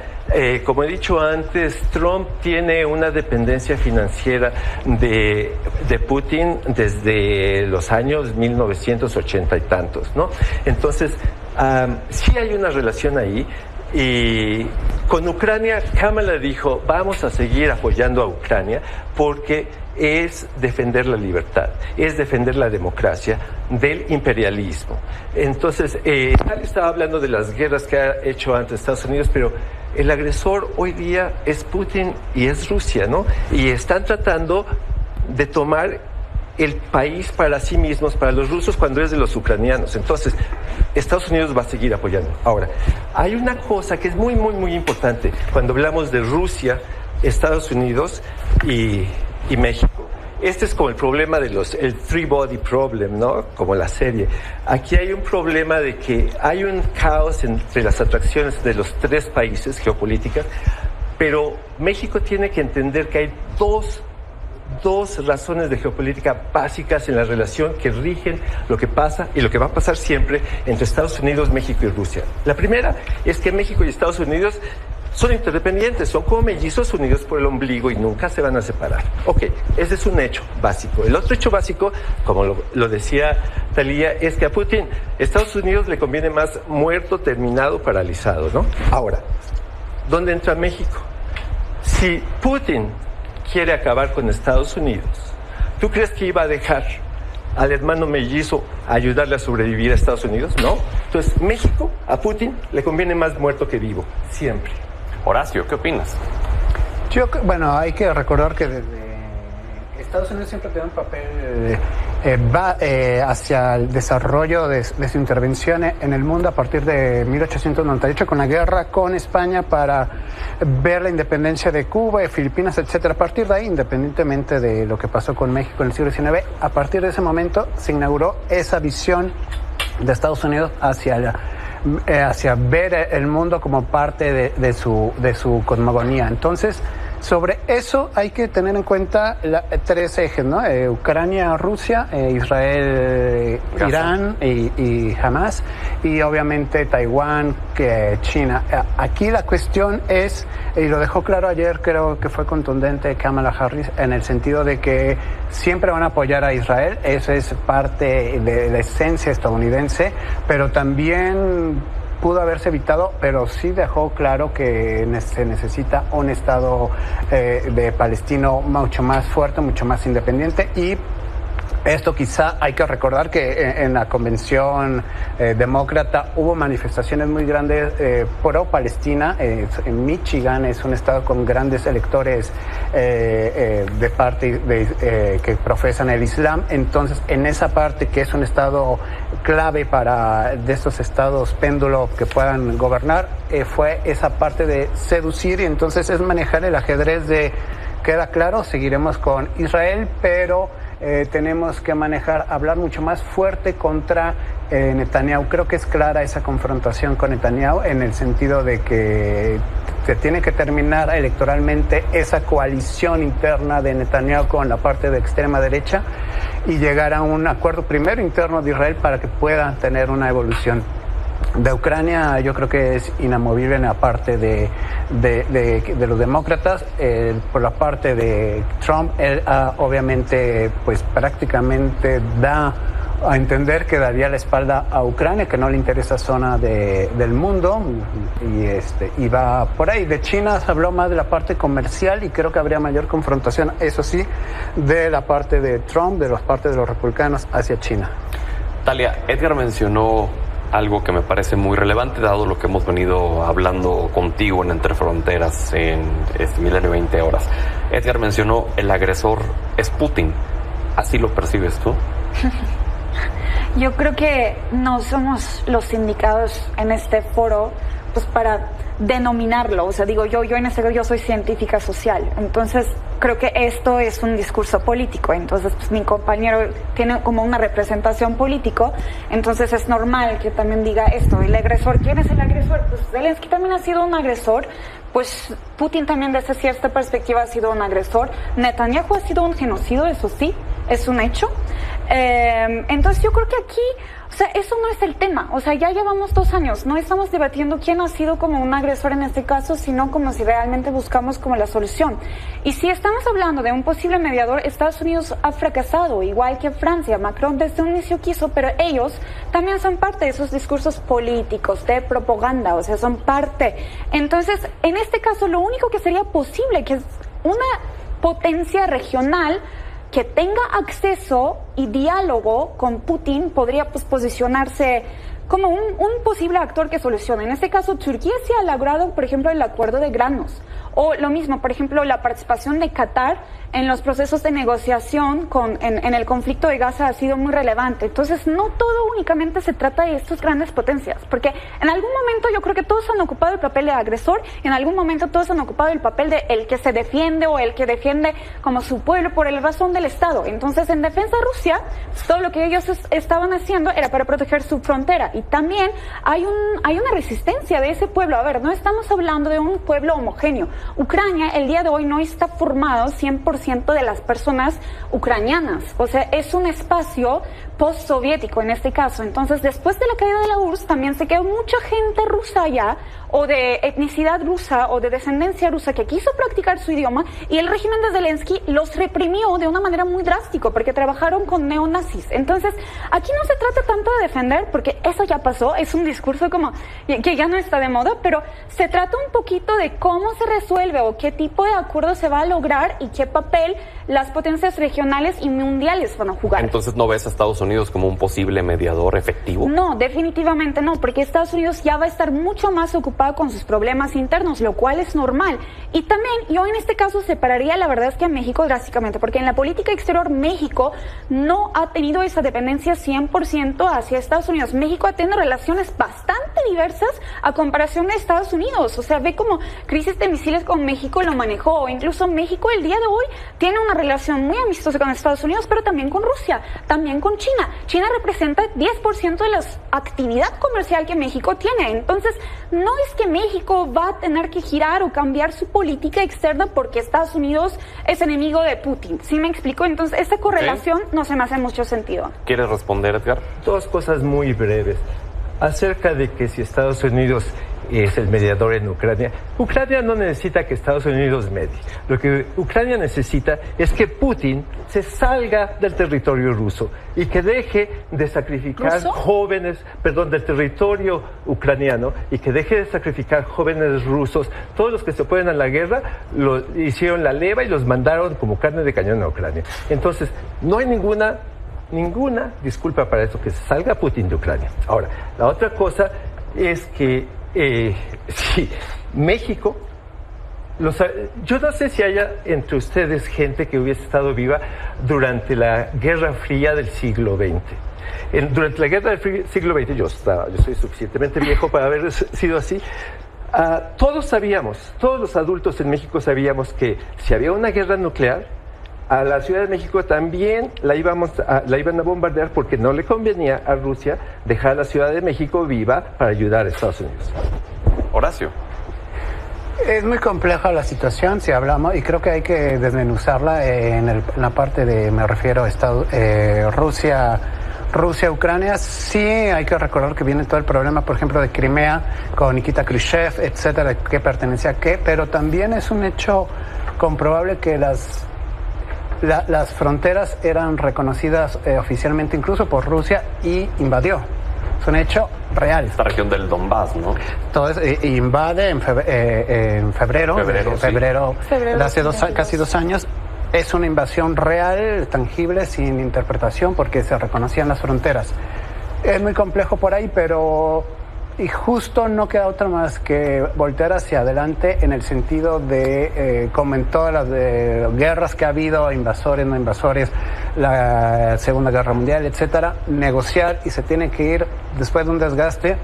como he dicho antes, Trump tiene una dependencia financiera de Putin desde los años 1980 y tantos, ¿no? Entonces, sí hay una relación ahí. Y con Ucrania, Kamala dijo, vamos a seguir apoyando a Ucrania porque es defender la libertad, es defender la democracia del imperialismo. Entonces, tal estaba hablando de las guerras que ha hecho antes Estados Unidos, pero el agresor hoy día es Putin y es Rusia, ¿no? Y están tratando de tomar el país para sí mismos, para los rusos, cuando es de los ucranianos. Entonces, Estados Unidos va a seguir apoyando. Ahora, hay una cosa que es muy, muy, muy importante cuando hablamos de Rusia, Estados Unidos y México. Este es como el problema de el three body problem, ¿no? Como la serie. Aquí hay un problema de que hay un caos entre las atracciones de los 3 países geopolíticas, pero México tiene que entender que hay dos razones de geopolítica básicas en la relación que rigen lo que pasa y lo que va a pasar siempre entre Estados Unidos, México y Rusia. La primera es que México y Estados Unidos son interdependientes, son como mellizos unidos por el ombligo y nunca se van a separar. Ok, ese es un hecho básico. El otro hecho básico, como lo decía Talía, es que a Putin, Estados Unidos le conviene más muerto, terminado, paralizado, ¿no? Ahora, ¿dónde entra México? Si Putin quiere acabar con Estados Unidos, ¿tú crees que iba a dejar al hermano mellizo ayudarle a sobrevivir a Estados Unidos? No. Entonces, México, a Putin, le conviene más muerto que vivo, siempre. Horacio, ¿qué opinas? Bueno, hay que recordar que desde Estados Unidos siempre tiene un papel hacia el desarrollo de su intervención en el mundo a partir de 1898 con la guerra con España para ver la independencia de Cuba, de Filipinas, etcétera. A partir de ahí, independientemente de lo que pasó con México en el siglo XIX, a partir de ese momento se inauguró esa visión de Estados Unidos hacia ver el mundo como parte de su cosmogonía. Entonces, sobre eso hay que tener en cuenta tres ejes, ¿no? Ucrania, Rusia, Israel, Gaza. Irán y Hamas, y obviamente Taiwán, China. Aquí la cuestión es, y lo dejó claro ayer, creo que fue contundente Kamala Harris, en el sentido de que siempre van a apoyar a Israel, eso es parte de la esencia estadounidense, pero también pudo haberse evitado, pero sí dejó claro que se necesita un Estado de palestino mucho más fuerte, mucho más independiente. Y esto quizá hay que recordar que en la convención demócrata hubo manifestaciones muy grandes pro-Palestina. En Michigan es un estado con grandes electores de parte que profesan el Islam. Entonces, en esa parte que es un estado clave de estos estados péndulo que puedan gobernar, fue esa parte de seducir, y entonces es manejar el ajedrez de, queda claro, seguiremos con Israel, pero tenemos que hablar mucho más fuerte contra Netanyahu. Creo que es clara esa confrontación con Netanyahu en el sentido de que se tiene que terminar electoralmente esa coalición interna de Netanyahu con la parte de extrema derecha y llegar a un acuerdo primero interno de Israel para que pueda tener una evolución. De Ucrania yo creo que es inamovible en la parte de los demócratas. Por la parte de Trump, él obviamente pues prácticamente da a entender que daría la espalda a Ucrania, que no le interesa zona del mundo, y va por ahí. De China se habló más de la parte comercial y creo que habría mayor confrontación, eso sí, de la parte de Trump, de la parte de los republicanos hacia China. Talia, Edgar mencionó algo que me parece muy relevante, dado lo que hemos venido hablando contigo en Entre Fronteras en este Milenio 20 Horas. Edgar mencionó, el agresor es Putin. ¿Así lo percibes tú? Yo creo que no somos los indicados en este foro pues para denominarlo. O sea, digo, yo en este caso yo soy científica social, entonces creo que esto es un discurso político, entonces pues mi compañero tiene como una representación político, entonces es normal que también diga esto. El agresor, ¿quién es el agresor? Pues Zelensky también ha sido un agresor, pues Putin también desde cierta perspectiva ha sido un agresor, Netanyahu ha sido un genocidio, eso sí, es un hecho. Entonces yo creo que aquí, o sea, eso no es el tema. O sea, ya llevamos 2 años, no estamos debatiendo quién ha sido como un agresor en este caso, sino como si realmente buscamos como la solución. Y si estamos hablando de un posible mediador, Estados Unidos ha fracasado, igual que Francia. Macron desde un inicio quiso, pero ellos también son parte de esos discursos políticos, de propaganda, o sea, son parte. Entonces, en este caso, lo único que sería posible, que es una potencia regional que tenga acceso y diálogo con Putin, podría pues posicionarse como un posible actor que solucione. En este caso, Turquía sí ha logrado, por ejemplo, el acuerdo de granos. O lo mismo, por ejemplo, la participación de Qatar en los procesos de negociación en el conflicto de Gaza ha sido muy relevante. Entonces, no todo únicamente se trata de estas grandes potencias, porque en algún momento yo creo que todos han ocupado el papel de agresor y en algún momento todos han ocupado el papel de el que se defiende o el que defiende como su pueblo por el razón del Estado. Entonces, en defensa de Rusia, todo lo que ellos estaban haciendo era para proteger su frontera. Y también hay una resistencia de ese pueblo. A ver, no estamos hablando de un pueblo homogéneo. Ucrania el día de hoy no está formado 100% de las personas ucranianas. O sea, es un espacio postsoviético en este caso. Entonces, después de la caída de la URSS, también se quedó mucha gente rusa allá, o de etnicidad rusa, o de descendencia rusa, que quiso practicar su idioma, y el régimen de Zelensky los reprimió de una manera muy drástica, porque trabajaron con neonazis. Entonces, aquí no se trata tanto de defender, porque eso ya pasó, es un discurso como que ya no está de moda, pero se trata un poquito de cómo se resuelve, o qué tipo de acuerdo se va a lograr, y qué papel las potencias regionales y mundiales van a jugar. Entonces, ¿no ves a Estados Unidos como un posible mediador efectivo? No, definitivamente no, porque Estados Unidos ya va a estar mucho más ocupado con sus problemas internos, lo cual es normal. Y también yo en este caso separaría, la verdad es que a México drásticamente, porque en la política exterior México no ha tenido esa dependencia 100% hacia Estados Unidos. México ha tenido relaciones bastante diversas a comparación de Estados Unidos. O sea, ve como crisis de misiles con México lo manejó. Incluso México el día de hoy tiene una relación muy amistosa con Estados Unidos, pero también con Rusia, también con China. China representa 10% de la actividad comercial que México tiene. Entonces, no es que México va a tener que girar o cambiar su política externa porque Estados Unidos es enemigo de Putin. ¿Sí me explico? Entonces, esta correlación no se me hace mucho sentido. ¿Quieres responder, Edgar? Dos cosas muy breves. Acerca de que si Estados Unidos es el mediador en Ucrania, Ucrania no necesita que Estados Unidos medie. Lo que Ucrania necesita es que Putin se salga del territorio ruso y que deje de sacrificar del territorio ucraniano, y que deje de sacrificar jóvenes rusos. Todos los que se oponen a la guerra lo hicieron la leva y los mandaron como carne de cañón a Ucrania. Entonces, no hay ninguna disculpa para eso, que se salga Putin de Ucrania. Ahora, la otra cosa es que si México, yo no sé si haya entre ustedes gente que hubiese estado viva durante la Guerra Fría del siglo XX. Durante la Guerra del siglo XX, yo soy suficientemente viejo para haber sido así. Todos los adultos en México sabíamos que si había una guerra nuclear, a la Ciudad de México también la iban a bombardear, porque no le convenía a Rusia dejar la Ciudad de México viva para ayudar a Estados Unidos. Horacio. Es muy compleja la situación, si hablamos, y creo que hay que desmenuzarla en la parte de, me refiero a Rusia, Ucrania. Sí hay que recordar que viene todo el problema, por ejemplo, de Crimea con Nikita Khrushchev, etcétera, de qué pertenecía a qué, pero también es un hecho comprobable que las fronteras eran reconocidas oficialmente incluso por Rusia y invadió. Es un hecho real. Esta región del Donbass, ¿no? Entonces, invade en febrero, hace casi 2 años. Es una invasión real, tangible, sin interpretación, porque se reconocían las fronteras. Es muy complejo por ahí, y justo no queda otra más que voltear hacia adelante en el sentido de, como en todas las guerras que ha habido, invasores, no invasores, la Segunda Guerra Mundial, etcétera, negociar, y se tiene que ir, después de un desgaste,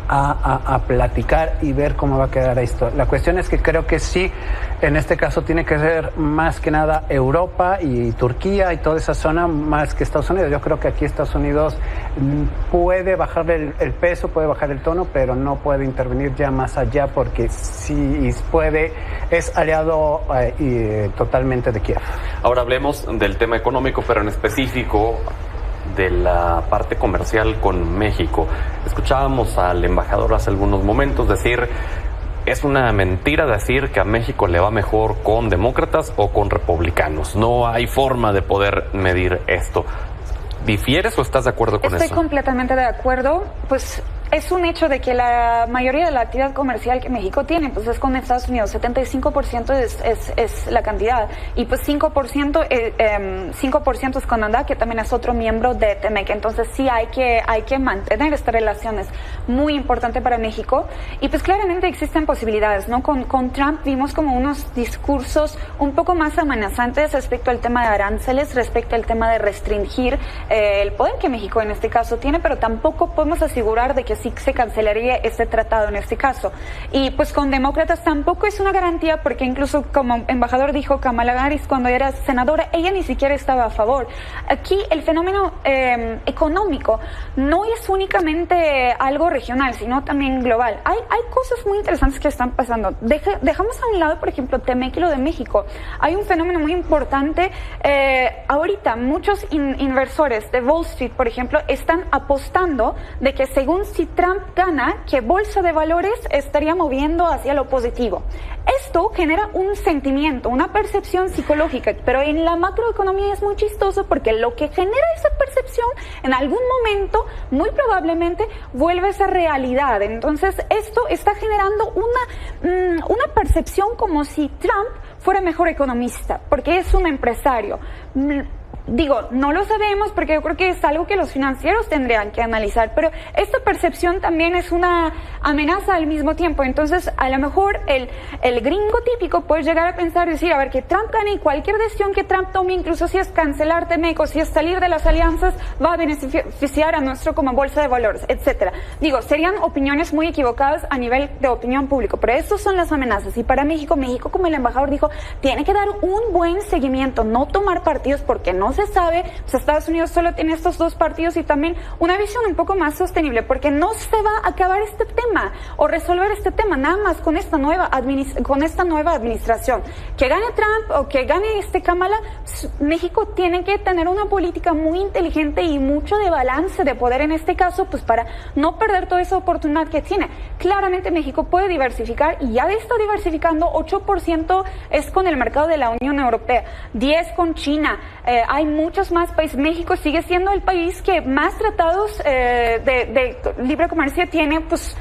a platicar y ver cómo va a quedar esto. La cuestión es que creo que sí, en este caso tiene que ser más que nada Europa y Turquía y toda esa zona, más que Estados Unidos. Yo creo que aquí Estados Unidos puede bajar el peso, puede bajar el tono, pero no puede intervenir ya más allá, porque sí es aliado totalmente de Kiev. Ahora hablemos del tema económico, pero en específico de la parte comercial con México. Escuchábamos al embajador hace algunos momentos decir, es una mentira decir que a México le va mejor con demócratas o con republicanos. No hay forma de poder medir esto. ¿Difieres o estás de acuerdo con eso? Estoy completamente de acuerdo. Pues es un hecho de que la mayoría de la actividad comercial que México tiene, pues es con Estados Unidos. 75% es la cantidad. Y pues 5% es con Canadá, que también es otro miembro de TEMEC. Entonces sí hay que mantener esta relación. Es muy importante para México. Y pues claramente existen posibilidades, ¿no? Con Trump vimos como unos discursos un poco más amenazantes respecto al tema de aranceles, respecto al tema de restringir el poder que México en este caso tiene, pero tampoco podemos asegurar de que sí se cancelaría este tratado en este caso. Y pues con demócratas tampoco es una garantía, porque incluso como embajador dijo Kamala Harris cuando era senadora, ella ni siquiera estaba a favor. Aquí el fenómeno económico no es únicamente algo regional, sino también global. Hay cosas muy interesantes que están pasando. Dejamos a un lado, por ejemplo, TEMEC y lo de México. Hay un fenómeno muy importante. Ahorita muchos inversores de Wall Street, por ejemplo, están apostando de que según si Trump gana, que Bolsa de Valores estaría moviendo hacia lo positivo. Esto genera un sentimiento, una percepción psicológica, pero en la macroeconomía es muy chistoso, porque lo que genera esa percepción en algún momento, muy probablemente, vuelve a ser realidad. Entonces, esto está generando una percepción como si Trump fuera mejor economista, porque es un empresario. Digo, no lo sabemos porque yo creo que es algo que los financieros tendrían que analizar, pero esta percepción también es una amenaza al mismo tiempo. Entonces, a lo mejor el gringo típico puede llegar a pensar, decir, a ver, que Trump gane y cualquier decisión que Trump tome, incluso si es cancelar TMEC o si es salir de las alianzas, va a beneficiar a nuestro como bolsa de valores, etcétera. Digo, serían opiniones muy equivocadas a nivel de opinión pública, pero estas son las amenazas. Y para México, como el embajador dijo, tiene que dar un buen seguimiento, no tomar partidos porque no se sabe, pues Estados Unidos solo tiene estos dos partidos, y también una visión un poco más sostenible, porque no se va a acabar este tema o resolver este tema nada más con esta nueva administración. Que gane Trump o que gane Kamala, México tiene que tener una política muy inteligente y mucho de balance de poder en este caso, pues para no perder toda esa oportunidad que tiene. Claramente México puede diversificar y ya está diversificando. 8% es con el mercado de la Unión Europea, 10% con China. Hay muchos más países. México sigue siendo el país que más tratados de libre comercio tiene, pues,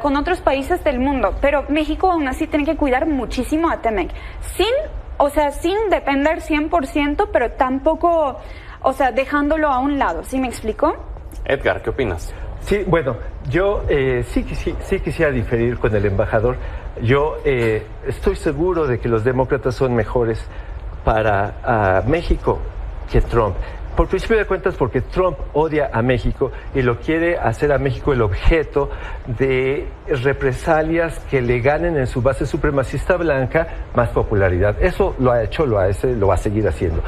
con otros países del mundo. Pero México aún así tiene que cuidar muchísimo a TMEC. Sin depender 100%, pero tampoco, dejándolo a un lado. ¿Sí me explico? Edgar, ¿qué opinas? Sí, bueno, yo sí quisiera diferir con el embajador. Yo estoy seguro de que los demócratas son mejores para México que Trump. Por principio de cuentas, porque Trump odia a México y lo quiere hacer a México el objeto de represalias que le ganen en su base supremacista blanca más popularidad. Eso lo ha hecho, lo va a seguir haciendo.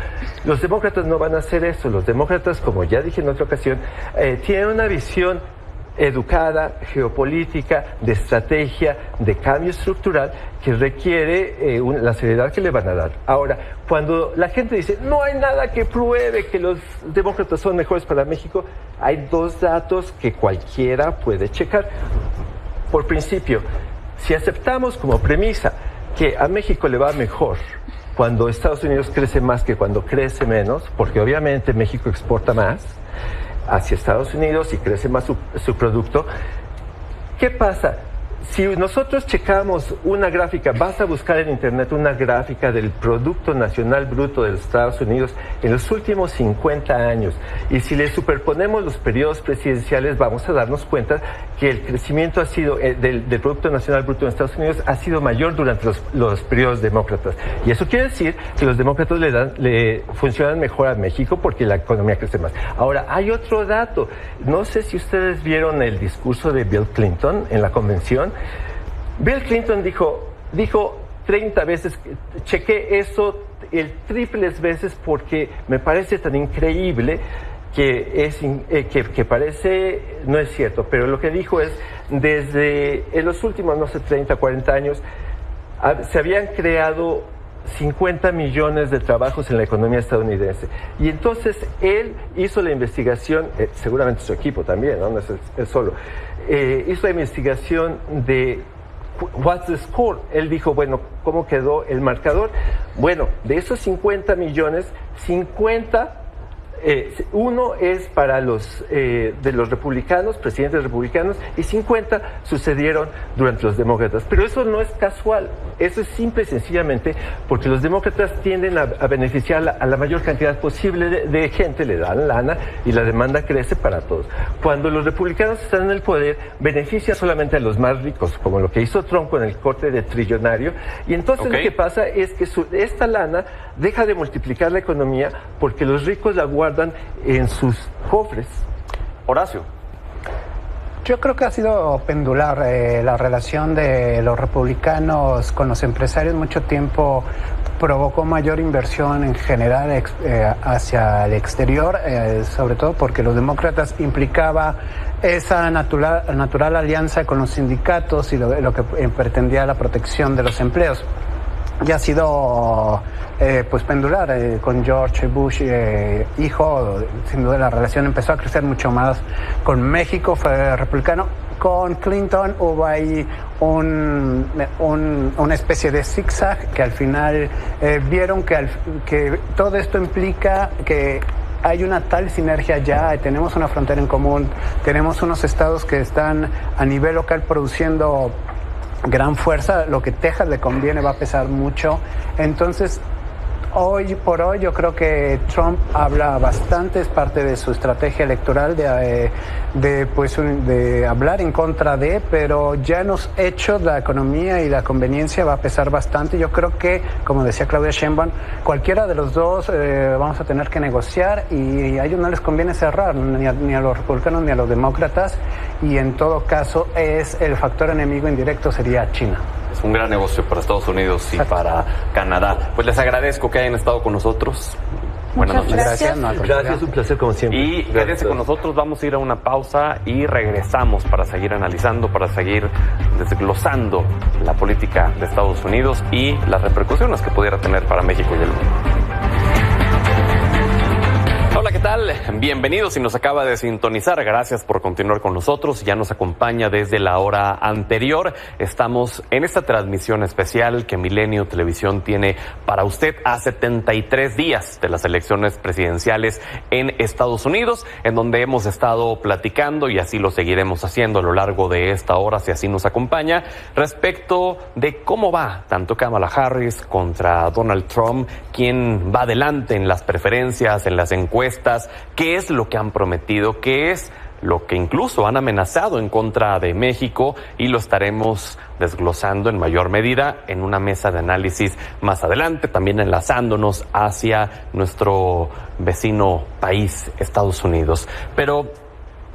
Los demócratas no van a hacer eso. Los demócratas, como ya dije en otra ocasión, tienen una visión educada, geopolítica, de estrategia, de cambio estructural que requiere la seriedad que le van a dar. Ahora, cuando la gente dice no hay nada que pruebe que los demócratas son mejores para México, hay dos datos que cualquiera puede checar. Por principio, si aceptamos como premisa que a México le va mejor cuando Estados Unidos crece más que cuando crece menos, porque obviamente México exporta más hacia Estados Unidos y crece más su producto. ¿Qué pasa? Si nosotros checamos una gráfica, vas a buscar en internet una gráfica del Producto Nacional Bruto de los Estados Unidos en los últimos 50 años, y si le superponemos los periodos presidenciales, vamos a darnos cuenta que el crecimiento ha sido del Producto Nacional Bruto de Estados Unidos ha sido mayor durante los periodos demócratas. Y eso quiere decir que los demócratas le funcionan mejor a México porque la economía crece más. Ahora, hay otro dato. No sé si ustedes vieron el discurso de Bill Clinton en la convención. Bill Clinton dijo 30 veces, chequé eso el triples veces porque me parece tan increíble que parece, no es cierto, pero lo que dijo es, desde en los últimos, 30, 40 años, se habían creado 50 millones de trabajos en la economía estadounidense. Y entonces él hizo la investigación, seguramente su equipo también, no es él solo, hizo la investigación de what's the score. Él dijo, bueno, ¿cómo quedó el marcador? Bueno, de esos 50 millones, 50... uno es para de los republicanos, presidentes republicanos, y 50 sucedieron durante los demócratas. Pero eso no es casual, eso es simple y sencillamente porque los demócratas tienden a beneficiar a la mayor cantidad posible de gente, le dan lana y la demanda crece para todos. Cuando los republicanos están en el poder, benefician solamente a los más ricos, como lo que hizo Trump con el corte de trillonario, y entonces lo que pasa es que esta lana deja de multiplicar la economía porque los ricos la guardan en sus cofres. Horacio. Yo creo que ha sido pendular la relación de los republicanos con los empresarios. Mucho tiempo provocó mayor inversión en general hacia el exterior, sobre todo porque los demócratas implicaba esa natural alianza con los sindicatos y lo que pretendía la protección de los empleos. Ya ha sido pues pendular con George Bush hijo. Sin duda la relación empezó a crecer mucho más con México, fue republicano. Con Clinton hubo ahí una especie de zigzag que al final vieron que todo esto implica que hay una tal sinergia ya, tenemos una frontera en común, tenemos unos estados que están a nivel local produciendo gran fuerza. Lo que Texas le conviene va a pesar mucho. Entonces, hoy por hoy yo creo que Trump habla bastante, es parte de su estrategia electoral de hablar en contra de, pero ya en los hechos la economía y la conveniencia va a pesar bastante. Yo creo que, como decía Claudia Sheinbaum, cualquiera de los dos vamos a tener que negociar y a ellos no les conviene cerrar, ni a los republicanos ni a los demócratas, y en todo caso el factor enemigo indirecto sería China. Es un gran negocio para Estados Unidos y para Canadá. Pues les agradezco que hayan estado con nosotros. Buenas noches. Gracias, un placer como siempre. Y quédense con nosotros, vamos a ir a una pausa y regresamos para seguir analizando, para seguir desglosando la política de Estados Unidos y las repercusiones que pudiera tener para México y el mundo. Hola, ¿qué tal? Bienvenidos si nos acaba de sintonizar. Gracias por continuar con nosotros. Ya nos acompaña desde la hora anterior. Estamos en esta transmisión especial que Milenio Televisión tiene para usted a 73 días de las elecciones presidenciales en Estados Unidos, en donde hemos estado platicando, y así lo seguiremos haciendo a lo largo de esta hora, si así nos acompaña, respecto de cómo va tanto Kamala Harris contra Donald Trump, quién va adelante en las preferencias, en las encuestas, qué es lo que han prometido, qué es lo que incluso han amenazado en contra de México, y lo estaremos desglosando en mayor medida en una mesa de análisis más adelante, también enlazándonos hacia nuestro vecino país, Estados Unidos. Pero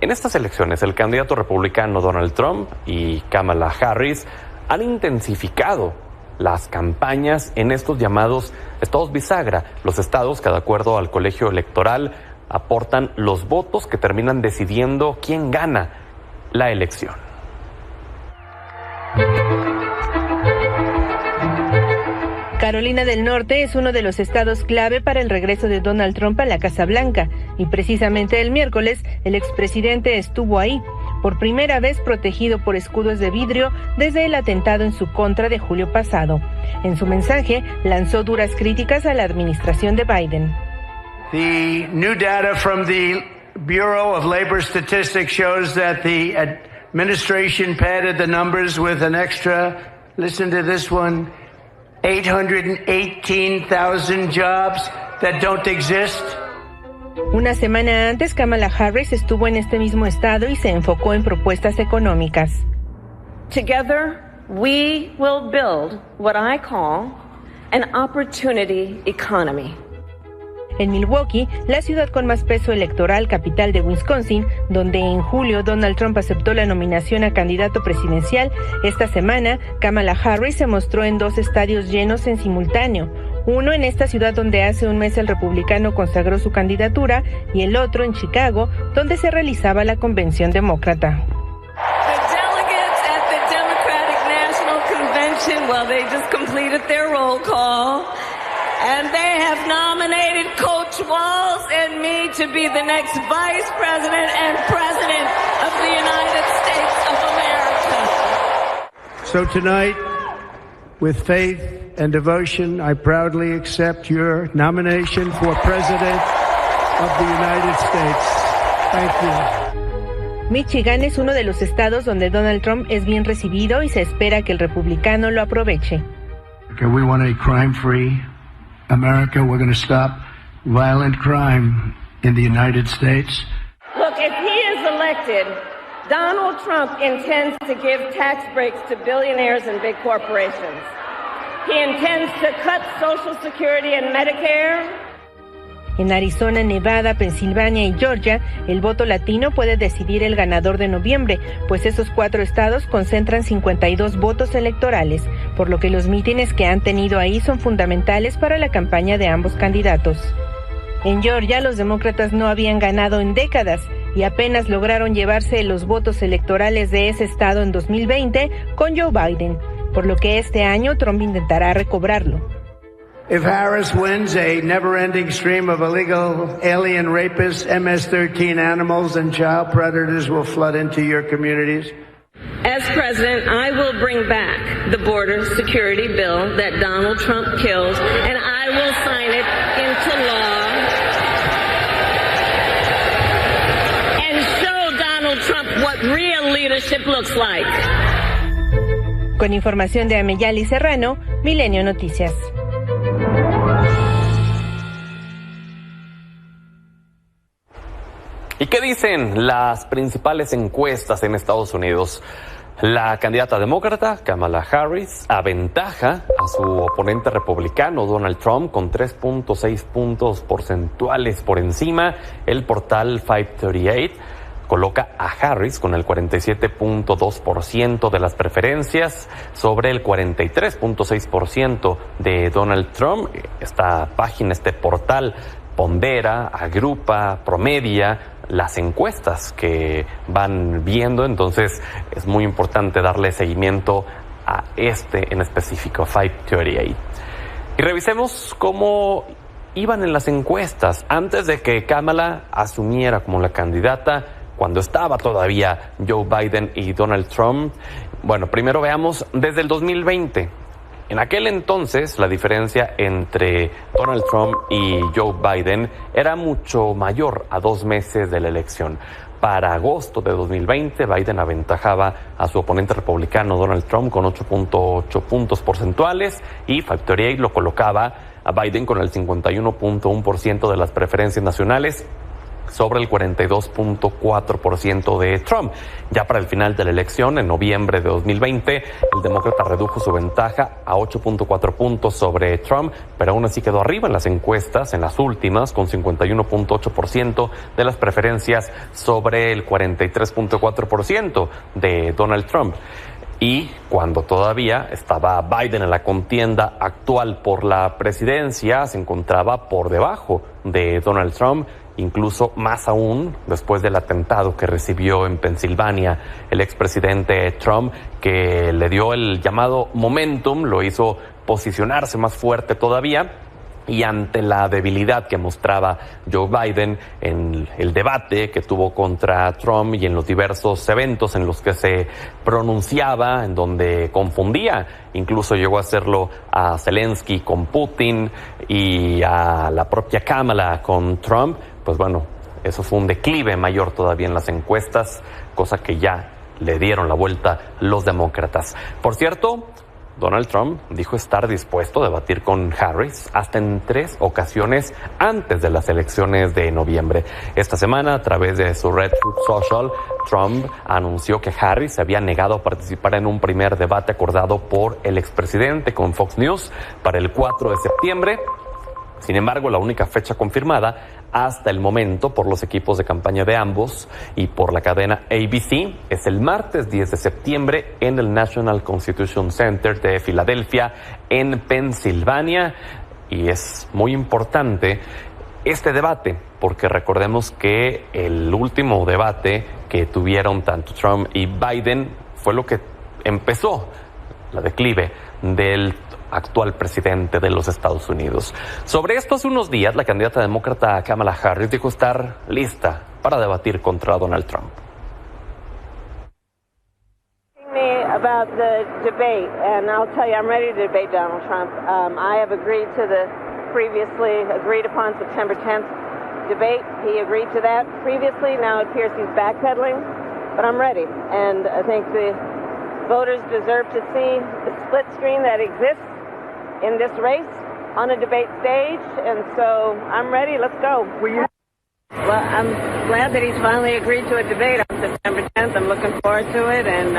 en estas elecciones, el candidato republicano Donald Trump y Kamala Harris han intensificado las campañas en estos llamados estados bisagra, los estados que, de acuerdo al colegio electoral, aportan los votos que terminan decidiendo quién gana la elección. Carolina del Norte es uno de los estados clave para el regreso de Donald Trump a la Casa Blanca, y precisamente el miércoles el expresidente estuvo ahí, por primera vez protegido por escudos de vidrio desde el atentado en su contra de julio pasado. En su mensaje lanzó duras críticas a la administración de Biden. The new data from the Bureau of Labor Statistics shows that the administration padded the numbers with an extra, listen to this one, 818,000 jobs that don't exist. Una semana antes, Kamala Harris estuvo en este mismo estado y se enfocó en propuestas económicas. Together, we will build what I call an opportunity economy. En Milwaukee, la ciudad con más peso electoral, capital de Wisconsin, donde en julio Donald Trump aceptó la nominación a candidato presidencial, esta semana Kamala Harris se mostró en dos estadios llenos en simultáneo. Uno en esta ciudad donde hace un mes el republicano consagró su candidatura, y el otro en Chicago, donde se realizaba la convención demócrata. Well, they just completed their roll call, and they have nominated Coach Walz and me to be the next Vice President and President of the United States of America. So tonight, with faith and devotion, I proudly accept your nomination for President of the United States. Thank you. Michigan es uno de los estados donde Donald Trump es bien recibido y se espera que el republicano lo aproveche. We want a crime-free America. We're going to stop violent crime in the United States. Look, if he is elected, Donald Trump intends to give tax breaks to billionaires and big corporations. He intends to cut Social Security and Medicare. En Arizona, Nevada, Pensilvania y Georgia, el voto latino puede decidir el ganador de noviembre, pues esos 4 estados concentran 52 votos electorales, por lo que los mítines que han tenido ahí son fundamentales para la campaña de ambos candidatos. En Georgia, los demócratas no habían ganado en décadas y apenas lograron llevarse los votos electorales de ese estado en 2020 con Joe Biden, por lo que este año Trump intentará recobrarlo. If Harris wins, a never-ending stream of illegal alien rapists, MS-13 animals, and child predators will flood into your communities. As president, I will bring back the border security bill that Donald Trump killed, and I will sign it into law and show Donald Trump what real leadership looks like. Con información de Ameyali Serrano, Milenio Noticias. ¿Y qué dicen las principales encuestas en Estados Unidos? La candidata demócrata, Kamala Harris, aventaja a su oponente republicano, Donald Trump, con 3.6 puntos porcentuales por encima. El portal 538 coloca a Harris con el 47.2% de las preferencias sobre el 43.6% de Donald Trump. Esta página, este portal, pondera, agrupa, promedia las encuestas que van viendo, entonces es muy importante darle seguimiento a este en específico, 538. Y revisemos cómo iban en las encuestas antes de que Kamala asumiera como la candidata, cuando estaba todavía Joe Biden y Donald Trump. Bueno, primero veamos desde el 2020. En aquel entonces, la diferencia entre Donald Trump y Joe Biden era mucho mayor a 2 meses de la elección. Para agosto de 2020, Biden aventajaba a su oponente republicano Donald Trump con 8.8 puntos porcentuales y 538 lo colocaba a Biden con el 51.1% de las preferencias nacionales sobre el 42.4% de Trump. Ya para el final de la elección, en noviembre de 2020, el demócrata redujo su ventaja a 8.4 puntos sobre Trump, pero aún así quedó arriba en las encuestas, en las últimas, con 51.8% de las preferencias sobre el 43.4% de Donald Trump. Y cuando todavía estaba Biden en la contienda actual por la presidencia, se encontraba por debajo de Donald Trump, incluso más aún después del atentado que recibió en Pensilvania el expresidente Trump, que le dio el llamado momentum, lo hizo posicionarse más fuerte todavía. Y ante la debilidad que mostraba Joe Biden en el debate que tuvo contra Trump y en los diversos eventos en los que se pronunciaba, en donde confundía, incluso llegó a hacerlo a Zelensky con Putin y a la propia Kamala con Trump, pues bueno, eso fue un declive mayor todavía en las encuestas, cosa que ya le dieron la vuelta los demócratas. Por cierto, Donald Trump dijo estar dispuesto a debatir con Harris hasta en 3 ocasiones antes de las elecciones de noviembre. Esta semana, a través de su red Truth Social, Trump anunció que Harris se había negado a participar en un primer debate acordado por el expresidente con Fox News para el 4 de septiembre. Sin embargo, la única fecha confirmada hasta el momento por los equipos de campaña de ambos y por la cadena ABC es el martes 10 de septiembre en el National Constitution Center de Filadelfia, en Pensilvania. Y es muy importante este debate, porque recordemos que el último debate que tuvieron tanto Trump y Biden fue lo que empezó la declive del actual presidente de los Estados Unidos. Sobre esto, hace unos días, la candidata demócrata Kamala Harris dijo estar lista para debatir contra Donald Trump. About the debate, and I'll tell you, I'm ready to debate Donald Trump. I have agreed to the previously agreed upon September 10th debate. He agreed to that previously. Now it appears he's backpedaling, but I'm ready, and I think the voters deserve to see the split screen that exists in this race on a debate stage, and so I'm ready. Let's go. Well, I'm glad that he's finally agreed to a debate on September 10th. I'm looking forward to it, and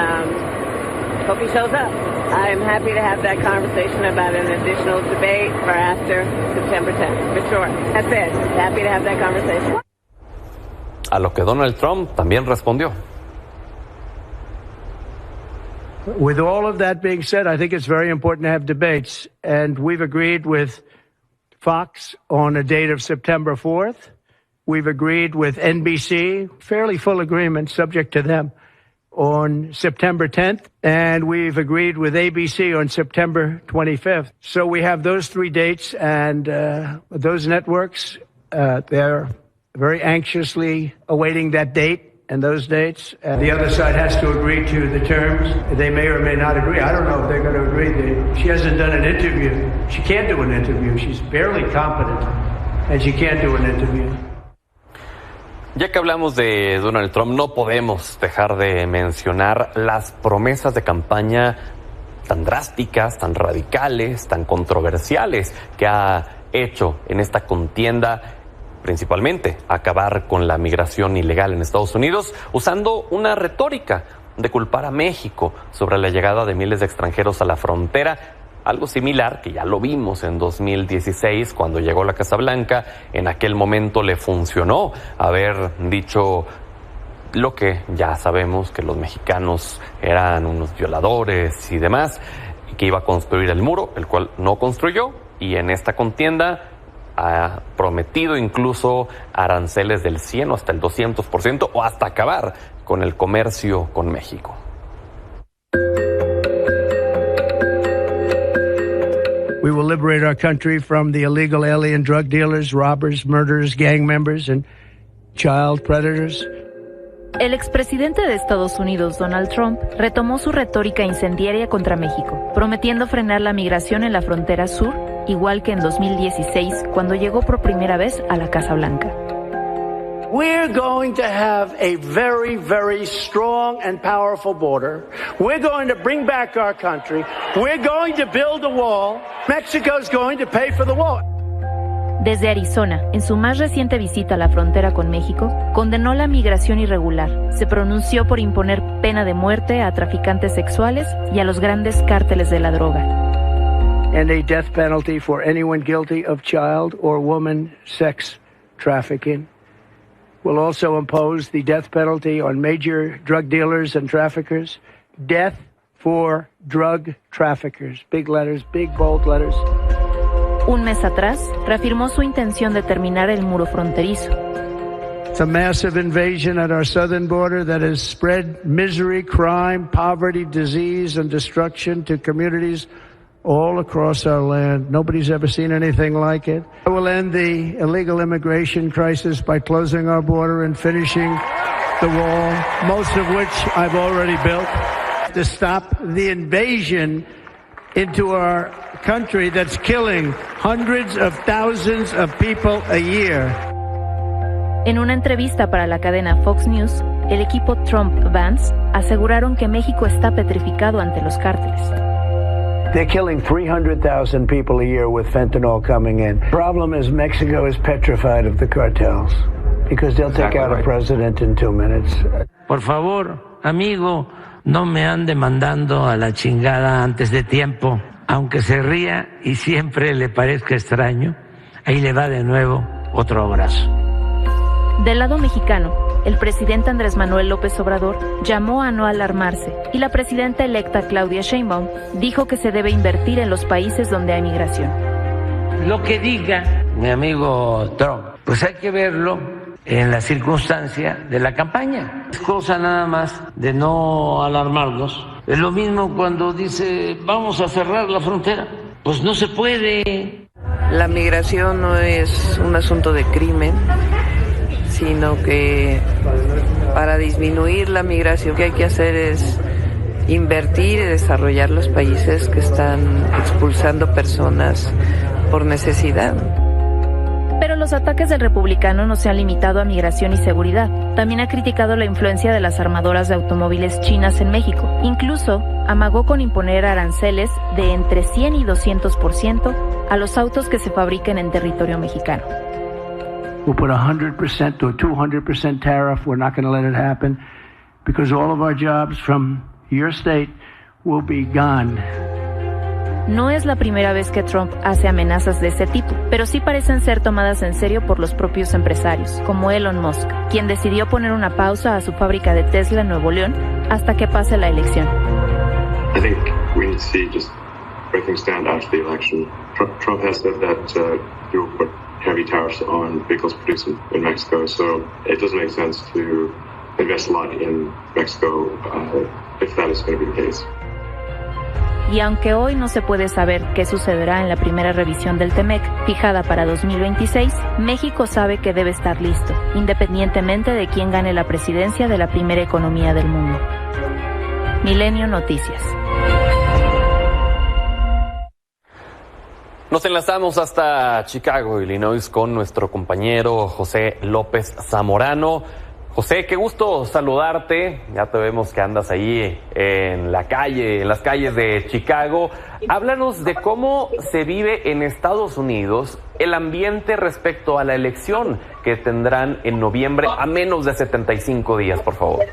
hope he shows up. I'm happy to have that conversation about an additional debate for after September 10th, for sure. That's it. Happy to have that conversation. A lo que Donald Trump también respondió. With all of that being said, I think it's very important to have debates, and we've agreed with Fox on a date of September 4th. We've agreed with NBC, fairly full agreement, subject to them, on September 10th, and we've agreed with ABC on September 25th. So we have those 3 dates, and those networks, they're very anxiously awaiting that date and those dates. The other side has to agree to the terms. They may or may not agree. I don't know if they're going to agree. She hasn't done an interview. She can't do an interview. She's barely competent, and she can't do an interview. Ya que hablamos de Donald Trump, no podemos dejar de mencionar las promesas de campaña tan drásticas, tan radicales, tan controversiales que ha hecho en esta contienda, principalmente acabar con la migración ilegal en Estados Unidos, usando una retórica de culpar a México sobre la llegada de miles de extranjeros a la frontera. Algo similar que ya lo vimos en 2016 cuando llegó la Casa Blanca. En aquel momento le funcionó haber dicho lo que ya sabemos, que los mexicanos eran unos violadores y demás, y que iba a construir el muro, el cual no construyó, y en esta contienda ha prometido incluso aranceles del 100 o hasta el 200% o hasta acabar con el comercio con México. We will liberate our country from the illegal alien drug dealers, robbers, murderers, gang members, and child predators. El expresidente de Estados Unidos, Donald Trump, retomó su retórica incendiaria contra México, prometiendo frenar la migración en la frontera sur, igual que en 2016, cuando llegó por primera vez a la Casa Blanca. We're going to have a very, very strong and powerful border. We're going to bring back our country. We're going to build a wall. Mexico's going to pay for the wall. Desde Arizona, en su más reciente visita a la frontera con México, condenó la migración irregular, se pronunció por imponer pena de muerte a traficantes sexuales y a los grandes cárteles de la droga. And a death penalty for anyone guilty of child or woman sex trafficking. We'll also impose the death penalty on major drug dealers and traffickers. Death for drug traffickers. Big letters, big bold letters. Un mes atrás, reafirmó su intención de terminar el muro fronterizo. It's a massive invasion at our southern border that has spread misery, crime, poverty, disease, and destruction to communities all across our land. Nobody's ever seen anything like it. I will end the illegal immigration crisis by closing our border and finishing the wall, most of which I've already built, to stop the invasion into our country that's killing hundreds of thousands of people a year. En una entrevista para la cadena Fox News, el equipo Trump-Vance aseguraron que México está petrificado ante los cárteles. They're killing 300,000 people a year with fentanyl coming in. Problem is Mexico is petrified of the cartels because they'll take out a president in 2 minutes. Por favor, amigo, no me ande mandando a la chingada antes de tiempo. Aunque se ría y siempre le parezca extraño, ahí le va de nuevo otro abrazo. Del lado mexicano, el presidente Andrés Manuel López Obrador llamó a no alarmarse y la presidenta electa Claudia Sheinbaum dijo que se debe invertir en los países donde hay migración. Lo que diga mi amigo Trump, pues hay que verlo en la circunstancia de la campaña. Es cosa nada más de no alarmarnos. Es lo mismo cuando dice vamos a cerrar la frontera. Pues no se puede. La migración no es un asunto de crimen, sino que para disminuir la migración lo que hay que hacer es invertir y desarrollar los países que están expulsando personas por necesidad. Pero los ataques del republicano no se han limitado a migración y seguridad. También ha criticado la influencia de las armadoras de automóviles chinas en México. Incluso amagó con imponer aranceles de entre 100 y 200% a los autos que se fabriquen en territorio mexicano. We'll put 100% to a 200% tariff. We're not going to let it happen because all of our jobs from your state will be gone. No es la primera vez que Trump hace amenazas de ese tipo, pero sí parecen ser tomadas en serio por los propios empresarios, como Elon Musk, quien decidió poner una pausa a su fábrica de Tesla en Nuevo León hasta que pase la elección. I think we need to see just where things stand after the election. Trump has said that he will put heavy tariffs on vehicles produced in Mexico, so it doesn't make sense to invest a lot in Mexico if that is going to be the case. Y aunque hoy no se puede saber qué sucederá en la primera revisión del TEMEC, fijada para 2026, México sabe que debe estar listo, independientemente de quién gane la presidencia de la primera economía del mundo. Milenio Noticias. Nos enlazamos hasta Chicago, Illinois, con nuestro compañero José López Zamorano. José, qué gusto saludarte. Ya te vemos que andas ahí en la calle, en las calles de Chicago. Háblanos de cómo se vive en Estados Unidos el ambiente respecto a la elección que tendrán en noviembre a menos de 75 días, por favor.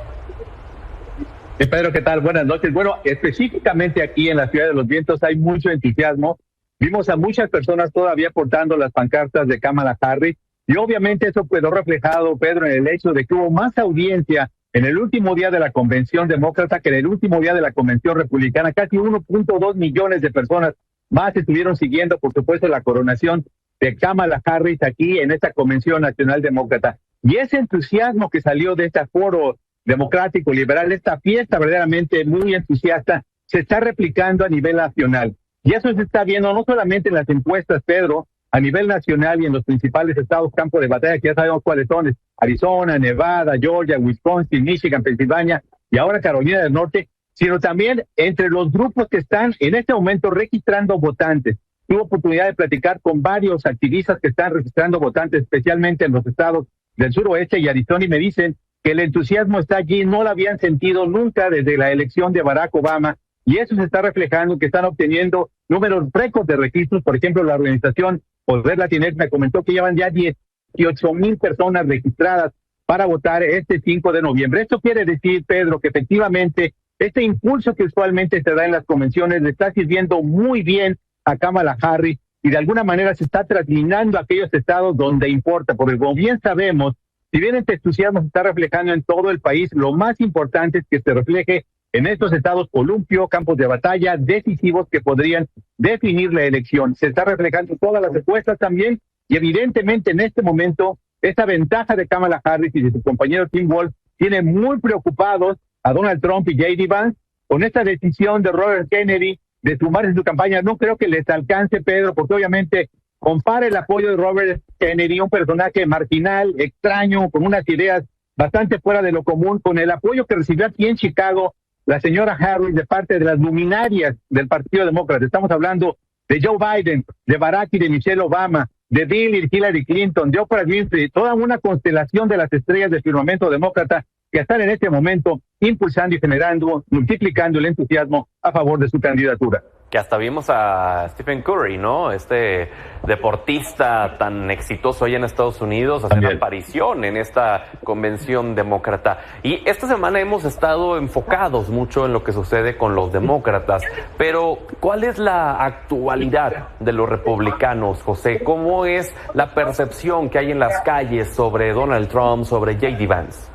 Pedro, ¿qué tal? Buenas noches. Bueno, específicamente aquí en la Ciudad de los Vientos hay mucho entusiasmo. Vimos a muchas personas todavía portando las pancartas de Kamala Harris y obviamente eso quedó reflejado, Pedro, en el hecho de que hubo más audiencia en el último día de la convención demócrata que en el último día de la convención republicana. Casi 1.2 millones de personas más estuvieron siguiendo, por supuesto, la coronación de Kamala Harris aquí en esta convención nacional demócrata. Y ese entusiasmo que salió de este foro democrático liberal, esta fiesta verdaderamente muy entusiasta, se está replicando a nivel nacional. Y eso se está viendo no solamente en las encuestas, Pedro, a nivel nacional y en los principales estados campo de batalla, que ya sabemos cuáles son: Arizona, Nevada, Georgia, Wisconsin, Michigan, Pensilvania y ahora Carolina del Norte, sino también entre los grupos que están en este momento registrando votantes. Tuve oportunidad de platicar con varios activistas que están registrando votantes, especialmente en los estados del suroeste y Arizona, y me dicen que el entusiasmo está allí, no lo habían sentido nunca desde la elección de Barack Obama, y eso se está reflejando, que están obteniendo números récords de registros. Por ejemplo, la organización Poder Latinx me comentó que llevan ya 18,000 personas registradas para votar este 5 de noviembre. Esto quiere decir, Pedro, que efectivamente este impulso que usualmente se da en las convenciones le está sirviendo muy bien a Kamala Harris y de alguna manera se está trasminando a aquellos estados donde importa, porque como bien sabemos, si bien este entusiasmo se está reflejando en todo el país, lo más importante es que se refleje en estos estados columpio, campos de batalla decisivos que podrían definir la elección. Se está reflejando en todas las encuestas también, y evidentemente en este momento esta ventaja de Kamala Harris y de su compañero Tim Walz tiene muy preocupados a Donald Trump y J.D. Vance con esta decisión de Robert Kennedy de sumarse a su campaña. No creo que les alcance, Pedro, porque obviamente compara el apoyo de Robert Kennedy, un personaje marginal, extraño, con unas ideas bastante fuera de lo común, con el apoyo que recibió aquí en Chicago la señora Harris de parte de las luminarias del Partido Demócrata. Estamos hablando de Joe Biden, de Barack y de Michelle Obama, de Bill y Hillary Clinton, de Oprah Winfrey, toda una constelación de las estrellas del firmamento demócrata que están en este momento impulsando y generando, multiplicando el entusiasmo a favor de su candidatura. Que hasta vimos a Stephen Curry, ¿no? Este deportista tan exitoso allá en Estados Unidos, hacer aparición en esta convención demócrata. Y esta semana hemos estado enfocados mucho en lo que sucede con los demócratas. Pero, ¿cuál es la actualidad de los republicanos, José? ¿Cómo es la percepción que hay en las calles sobre Donald Trump, sobre J.D. Vance?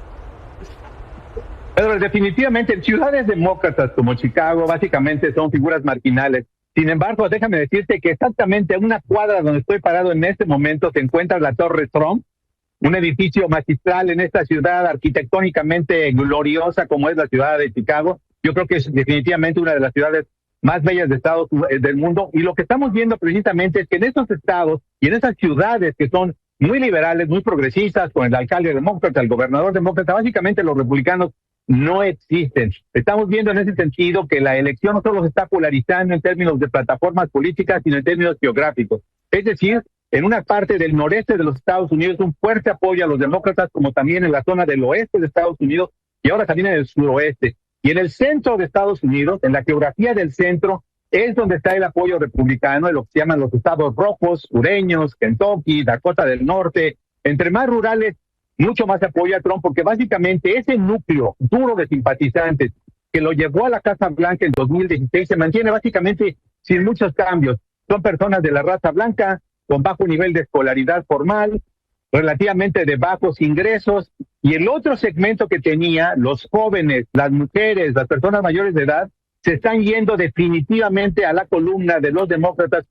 Pero definitivamente en ciudades demócratas como Chicago básicamente son figuras marginales. Sin embargo, déjame decirte que exactamente a una cuadra donde estoy parado en este momento se encuentra la Torre Trump, un edificio magistral en esta ciudad arquitectónicamente gloriosa como es la ciudad de Chicago. Yo creo que es definitivamente una de las ciudades más bellas de Estados del mundo. Y lo que estamos viendo precisamente es que en estos estados y en esas ciudades que son muy liberales, muy progresistas, con el alcalde demócrata, el gobernador demócrata, básicamente los republicanos no existen. Estamos viendo en ese sentido que la elección no solo se está polarizando en términos de plataformas políticas, sino en términos geográficos. Es decir, en una parte del noreste de los Estados Unidos, un fuerte apoyo a los demócratas, como también en la zona del oeste de Estados Unidos y ahora también en el suroeste. Y en el centro de Estados Unidos, en la geografía del centro, es donde está el apoyo republicano, en lo que se llaman los estados rojos, sureños, Kentucky, Dakota del Norte. Entre más rurales, mucho más apoyo a Trump, porque básicamente ese núcleo duro de simpatizantes que lo llevó a la Casa Blanca en 2016 se mantiene básicamente sin muchos cambios. Son personas de la raza blanca, con bajo nivel de escolaridad formal, relativamente de bajos ingresos, y el otro segmento que tenía, los jóvenes, las mujeres, las personas mayores de edad, se están yendo definitivamente a la columna de los demócratas,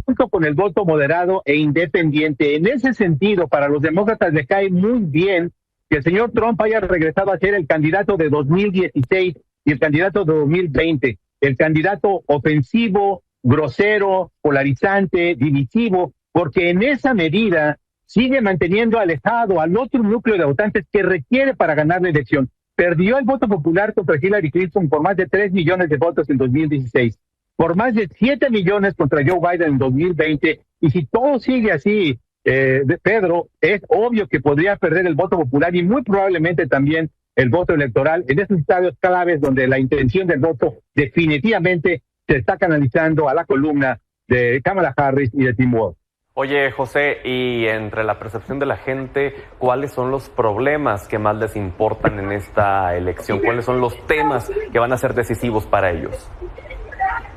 junto con el voto moderado e independiente. En ese sentido, para los demócratas les cae muy bien que el señor Trump haya regresado a ser el candidato de 2016 y el candidato de 2020, el candidato ofensivo, grosero, polarizante, divisivo, porque en esa medida sigue manteniendo alejado al otro núcleo de votantes que requiere para ganar la elección. Perdió el voto popular contra Hillary Clinton por más de 3 millones de votos en 2016. Por más de 7 millones contra Joe Biden en 2020, y si todo sigue así, Pedro, es obvio que podría perder el voto popular y muy probablemente también el voto electoral en esos estados claves donde la intención del voto definitivamente se está canalizando a la columna de Kamala Harris y de Tim Walz. Oye, José, y entre la percepción de la gente, ¿cuáles son los problemas que más les importan en esta elección? ¿Cuáles son los temas que van a ser decisivos para ellos?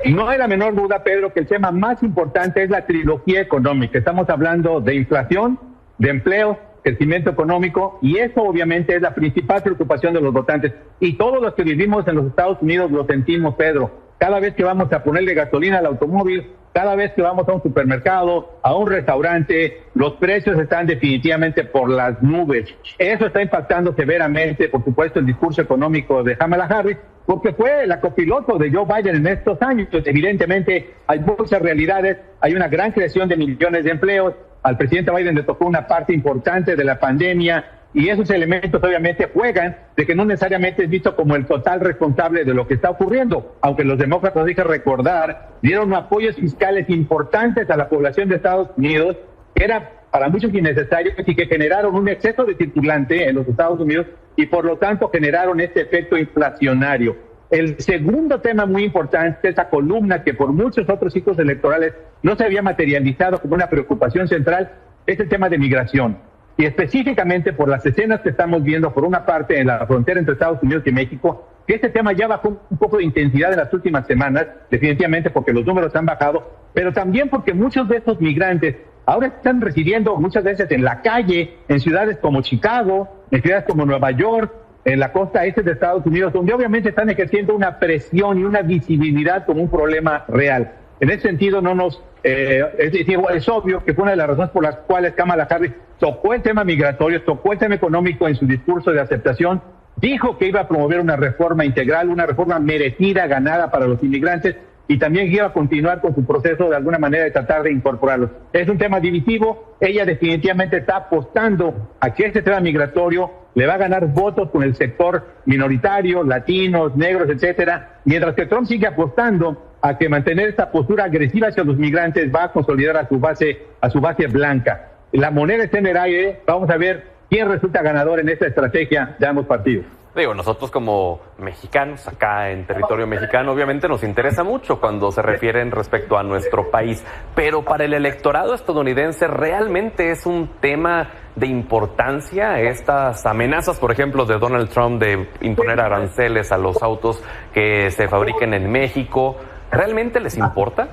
No hay la menor duda, Pedro, que el tema más importante es la trilogía económica. Estamos hablando de inflación, de empleo, crecimiento económico, y eso obviamente es la principal preocupación de los votantes. Y todos los que vivimos en los Estados Unidos lo sentimos, Pedro. Cada vez que vamos a ponerle gasolina al automóvil, cada vez que vamos a un supermercado, a un restaurante, los precios están definitivamente por las nubes. Eso está impactando severamente, por supuesto, el discurso económico de Kamala Harris, porque fue la copiloto de Joe Biden en estos años. Evidentemente hay muchas realidades, hay una gran creación de millones de empleos. Al presidente Biden le tocó una parte importante de la pandemia, y esos elementos obviamente juegan de que no necesariamente es visto como el total responsable de lo que está ocurriendo, aunque los demócratas, hay que recordar, dieron apoyos fiscales importantes a la población de Estados Unidos, que era para muchos innecesarios y que generaron un exceso de circulante en los Estados Unidos y por lo tanto generaron este efecto inflacionario. El segundo tema muy importante, esa columna que por muchos otros ciclos electorales no se había materializado como una preocupación central, es el tema de migración. Y específicamente por las escenas que estamos viendo, por una parte en la frontera entre Estados Unidos y México, que este tema ya bajó un poco de intensidad en las últimas semanas, definitivamente porque los números han bajado, pero también porque muchos de estos migrantes ahora están residiendo muchas veces en la calle, en ciudades como Chicago, en ciudades como Nueva York, en la costa este de Estados Unidos, donde obviamente están ejerciendo una presión y una visibilidad como un problema real. En ese sentido, es obvio que fue una de las razones por las cuales Kamala Harris tocó el tema migratorio, tocó el tema económico en su discurso de aceptación, dijo que iba a promover una reforma integral, una reforma merecida, ganada para los inmigrantes, y también iba a continuar con su proceso de alguna manera de tratar de incorporarlos. Es un tema divisivo, ella definitivamente está apostando a que este tema migratorio le va a ganar votos con el sector minoritario, latinos, negros, etcétera, mientras que Trump sigue apostando a que mantener esta postura agresiva hacia los migrantes va a consolidar a su base blanca. La moneda está en el aire, vamos a ver quién resulta ganador en esta estrategia de ambos partidos. Digo, nosotros como mexicanos, acá en territorio mexicano, obviamente nos interesa mucho cuando se refieren respecto a nuestro país, pero para el electorado estadounidense realmente es un tema de importancia estas amenazas, por ejemplo, de Donald Trump de imponer aranceles a los autos que se fabriquen en México. ¿Realmente les importa?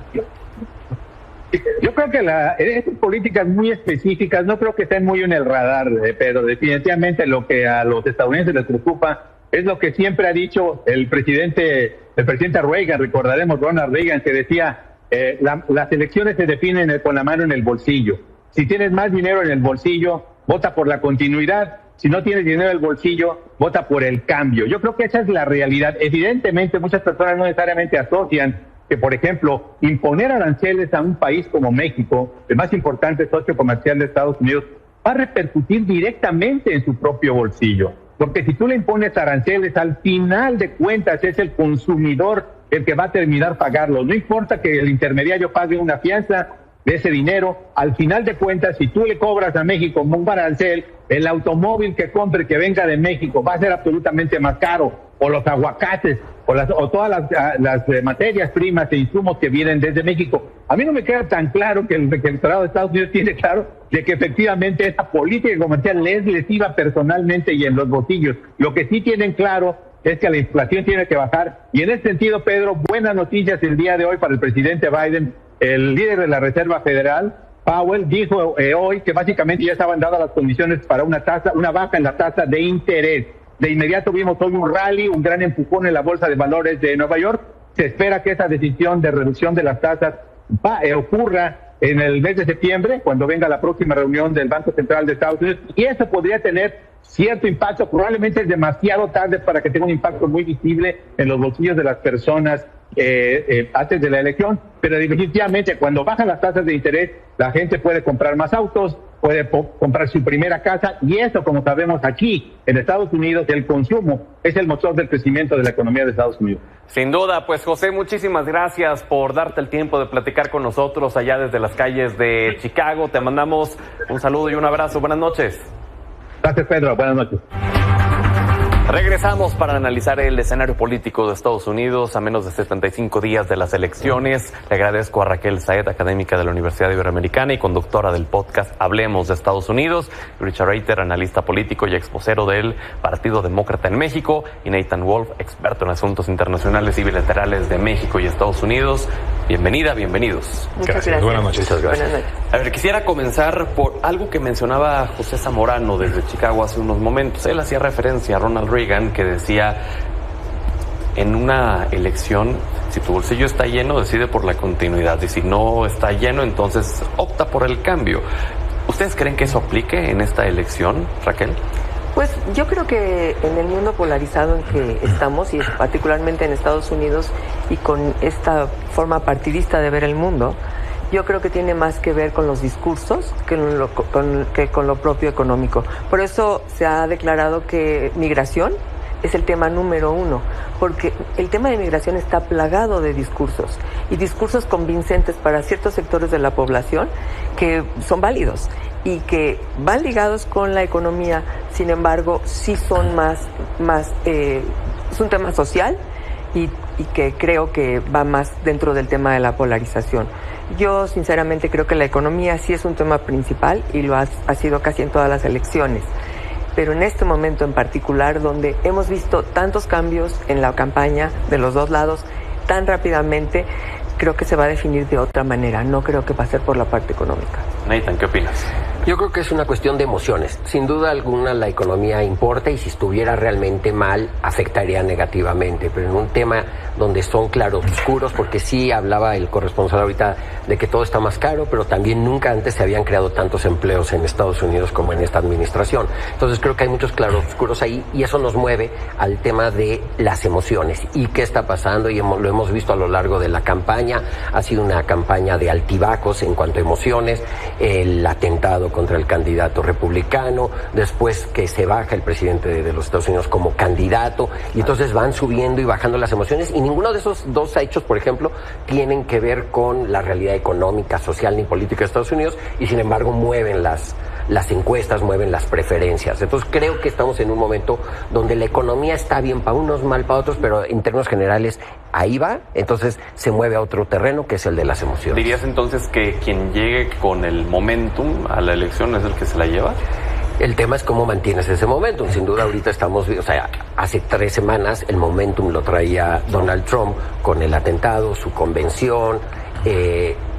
Yo creo que estas políticas muy específicas no creo que estén muy en el radar, pero definitivamente lo que a los estadounidenses les preocupa es lo que siempre ha dicho el presidente Reagan, recordaremos Ronald Reagan, que decía, las elecciones se definen con la mano en el bolsillo. Si tienes más dinero en el bolsillo, vota por la continuidad. Si no tienes dinero en el bolsillo, vota por el cambio. Yo creo que esa es la realidad. Evidentemente, muchas personas no necesariamente asocian que, por ejemplo, imponer aranceles a un país como México, el más importante socio comercial de Estados Unidos, va a repercutir directamente en su propio bolsillo. Porque si tú le impones aranceles, al final de cuentas es el consumidor el que va a terminar pagarlo. No importa que el intermediario pague una fianza de ese dinero, al final de cuentas, si tú le cobras a México un arancel, el automóvil que compre que venga de México va a ser absolutamente más caro, o los aguacates, o todas las materias primas e insumos que vienen desde México. A mí no me queda tan claro que el electorado de Estados Unidos tiene claro de que efectivamente esta política comercial es lesiva personalmente y en los bolsillos. Lo que sí tienen claro es que la inflación tiene que bajar, y en ese sentido, Pedro, buenas noticias el día de hoy para el presidente Biden. El líder de la Reserva Federal, Powell, dijo hoy que básicamente ya estaban dadas las condiciones para una baja en la tasa de interés. De inmediato vimos hoy un rally, un gran empujón en la Bolsa de Valores de Nueva York. Se espera que esa decisión de reducción de las tasas ocurra en el mes de septiembre, cuando venga la próxima reunión del Banco Central de Estados Unidos, y eso podría tener cierto impacto. Probablemente es demasiado tarde para que tenga un impacto muy visible en los bolsillos de las personas antes de la elección, pero definitivamente cuando bajan las tasas de interés, la gente puede comprar más autos, puede comprar su primera casa, y eso, como sabemos aquí en Estados Unidos, el consumo es el motor del crecimiento de la economía de Estados Unidos. Sin duda, pues José, muchísimas gracias por darte el tiempo de platicar con nosotros allá desde las calles de Chicago. Te mandamos un saludo y un abrazo. Buenas noches. Gracias, Pedro. Buenas noches. Regresamos para analizar el escenario político de Estados Unidos a menos de 75 días de las elecciones. Le agradezco a Raquel Saed, académica de la Universidad Iberoamericana y conductora del podcast Hablemos de Estados Unidos, Richard Reiter, analista político y exvocero del Partido Demócrata en México, y Nathan Wolf, experto en asuntos internacionales y bilaterales de México y Estados Unidos. Bienvenida, bienvenidos. Muchas gracias. Buenas noches. Muchas gracias. Buenas noches. A ver, quisiera comenzar por algo que mencionaba José Zamorano desde Chicago hace unos momentos. Él hacía referencia a Ronald Reagan, que decía: en una elección, si tu bolsillo está lleno, decide por la continuidad, y si no está lleno, entonces opta por el cambio. ¿Ustedes creen que eso aplique en esta elección, Raquel? Pues yo creo que en el mundo polarizado en que estamos, y particularmente en Estados Unidos, y con esta forma partidista de ver el mundo, yo creo que tiene más que ver con los discursos que con lo propio económico. Por eso se ha declarado que migración es el tema número uno, porque el tema de migración está plagado de discursos, y discursos convincentes para ciertos sectores de la población que son válidos y que van ligados con la economía. Sin embargo, sí son es un tema social y que creo que va más dentro del tema de la polarización. Yo sinceramente creo que la economía sí es un tema principal y lo ha sido casi en todas las elecciones. Pero en este momento en particular, donde hemos visto tantos cambios en la campaña de los dos lados tan rápidamente, creo que se va a definir de otra manera. No creo que va a ser por la parte económica. Nathan, ¿qué opinas? Yo creo que es una cuestión de emociones. Sin duda alguna la economía importa, y si estuviera realmente mal afectaría negativamente, pero en un tema donde son claroscuros, porque sí hablaba el corresponsal ahorita de que todo está más caro, pero también nunca antes se habían creado tantos empleos en Estados Unidos como en esta administración. Entonces creo que hay muchos claroscuros ahí, y eso nos mueve al tema de las emociones y qué está pasando, y lo hemos visto a lo largo de la campaña. Ha sido una campaña de altibajos en cuanto a emociones, el atentado contra el candidato republicano, después que se baja el presidente de los Estados Unidos como candidato, y entonces van subiendo y bajando las emociones, y ninguno de esos dos hechos, por ejemplo, tienen que ver con la realidad económica, social ni política de Estados Unidos, y sin embargo mueven las encuestas, mueven las preferencias. Entonces creo que estamos en un momento donde la economía está bien para unos, mal para otros, pero en términos generales ahí va. Entonces se mueve a otro terreno, que es el de las emociones. ¿Dirías entonces que quien llegue con el momentum a la elección es el que se la lleva? El tema es cómo mantienes ese momentum. Sin duda ahorita estamos, hace 3 semanas el momentum lo traía Donald Trump con el atentado, su convención,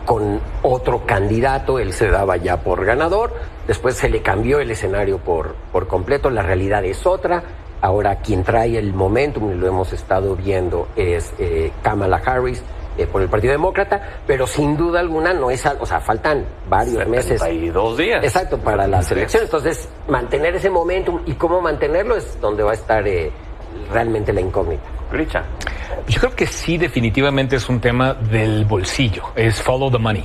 con otro candidato, él se daba ya por ganador, después se le cambió el escenario por completo, la realidad es otra. Ahora quien trae el momentum, y lo hemos estado viendo, es Kamala Harris, por el Partido Demócrata, pero sin duda alguna no es, faltan varios meses. 72 días. Exacto, para las elecciones. Entonces, mantener ese momentum y cómo mantenerlo es donde va a estar realmente la incógnita. Richard. Yo creo que sí, definitivamente es un tema del bolsillo, es follow the money.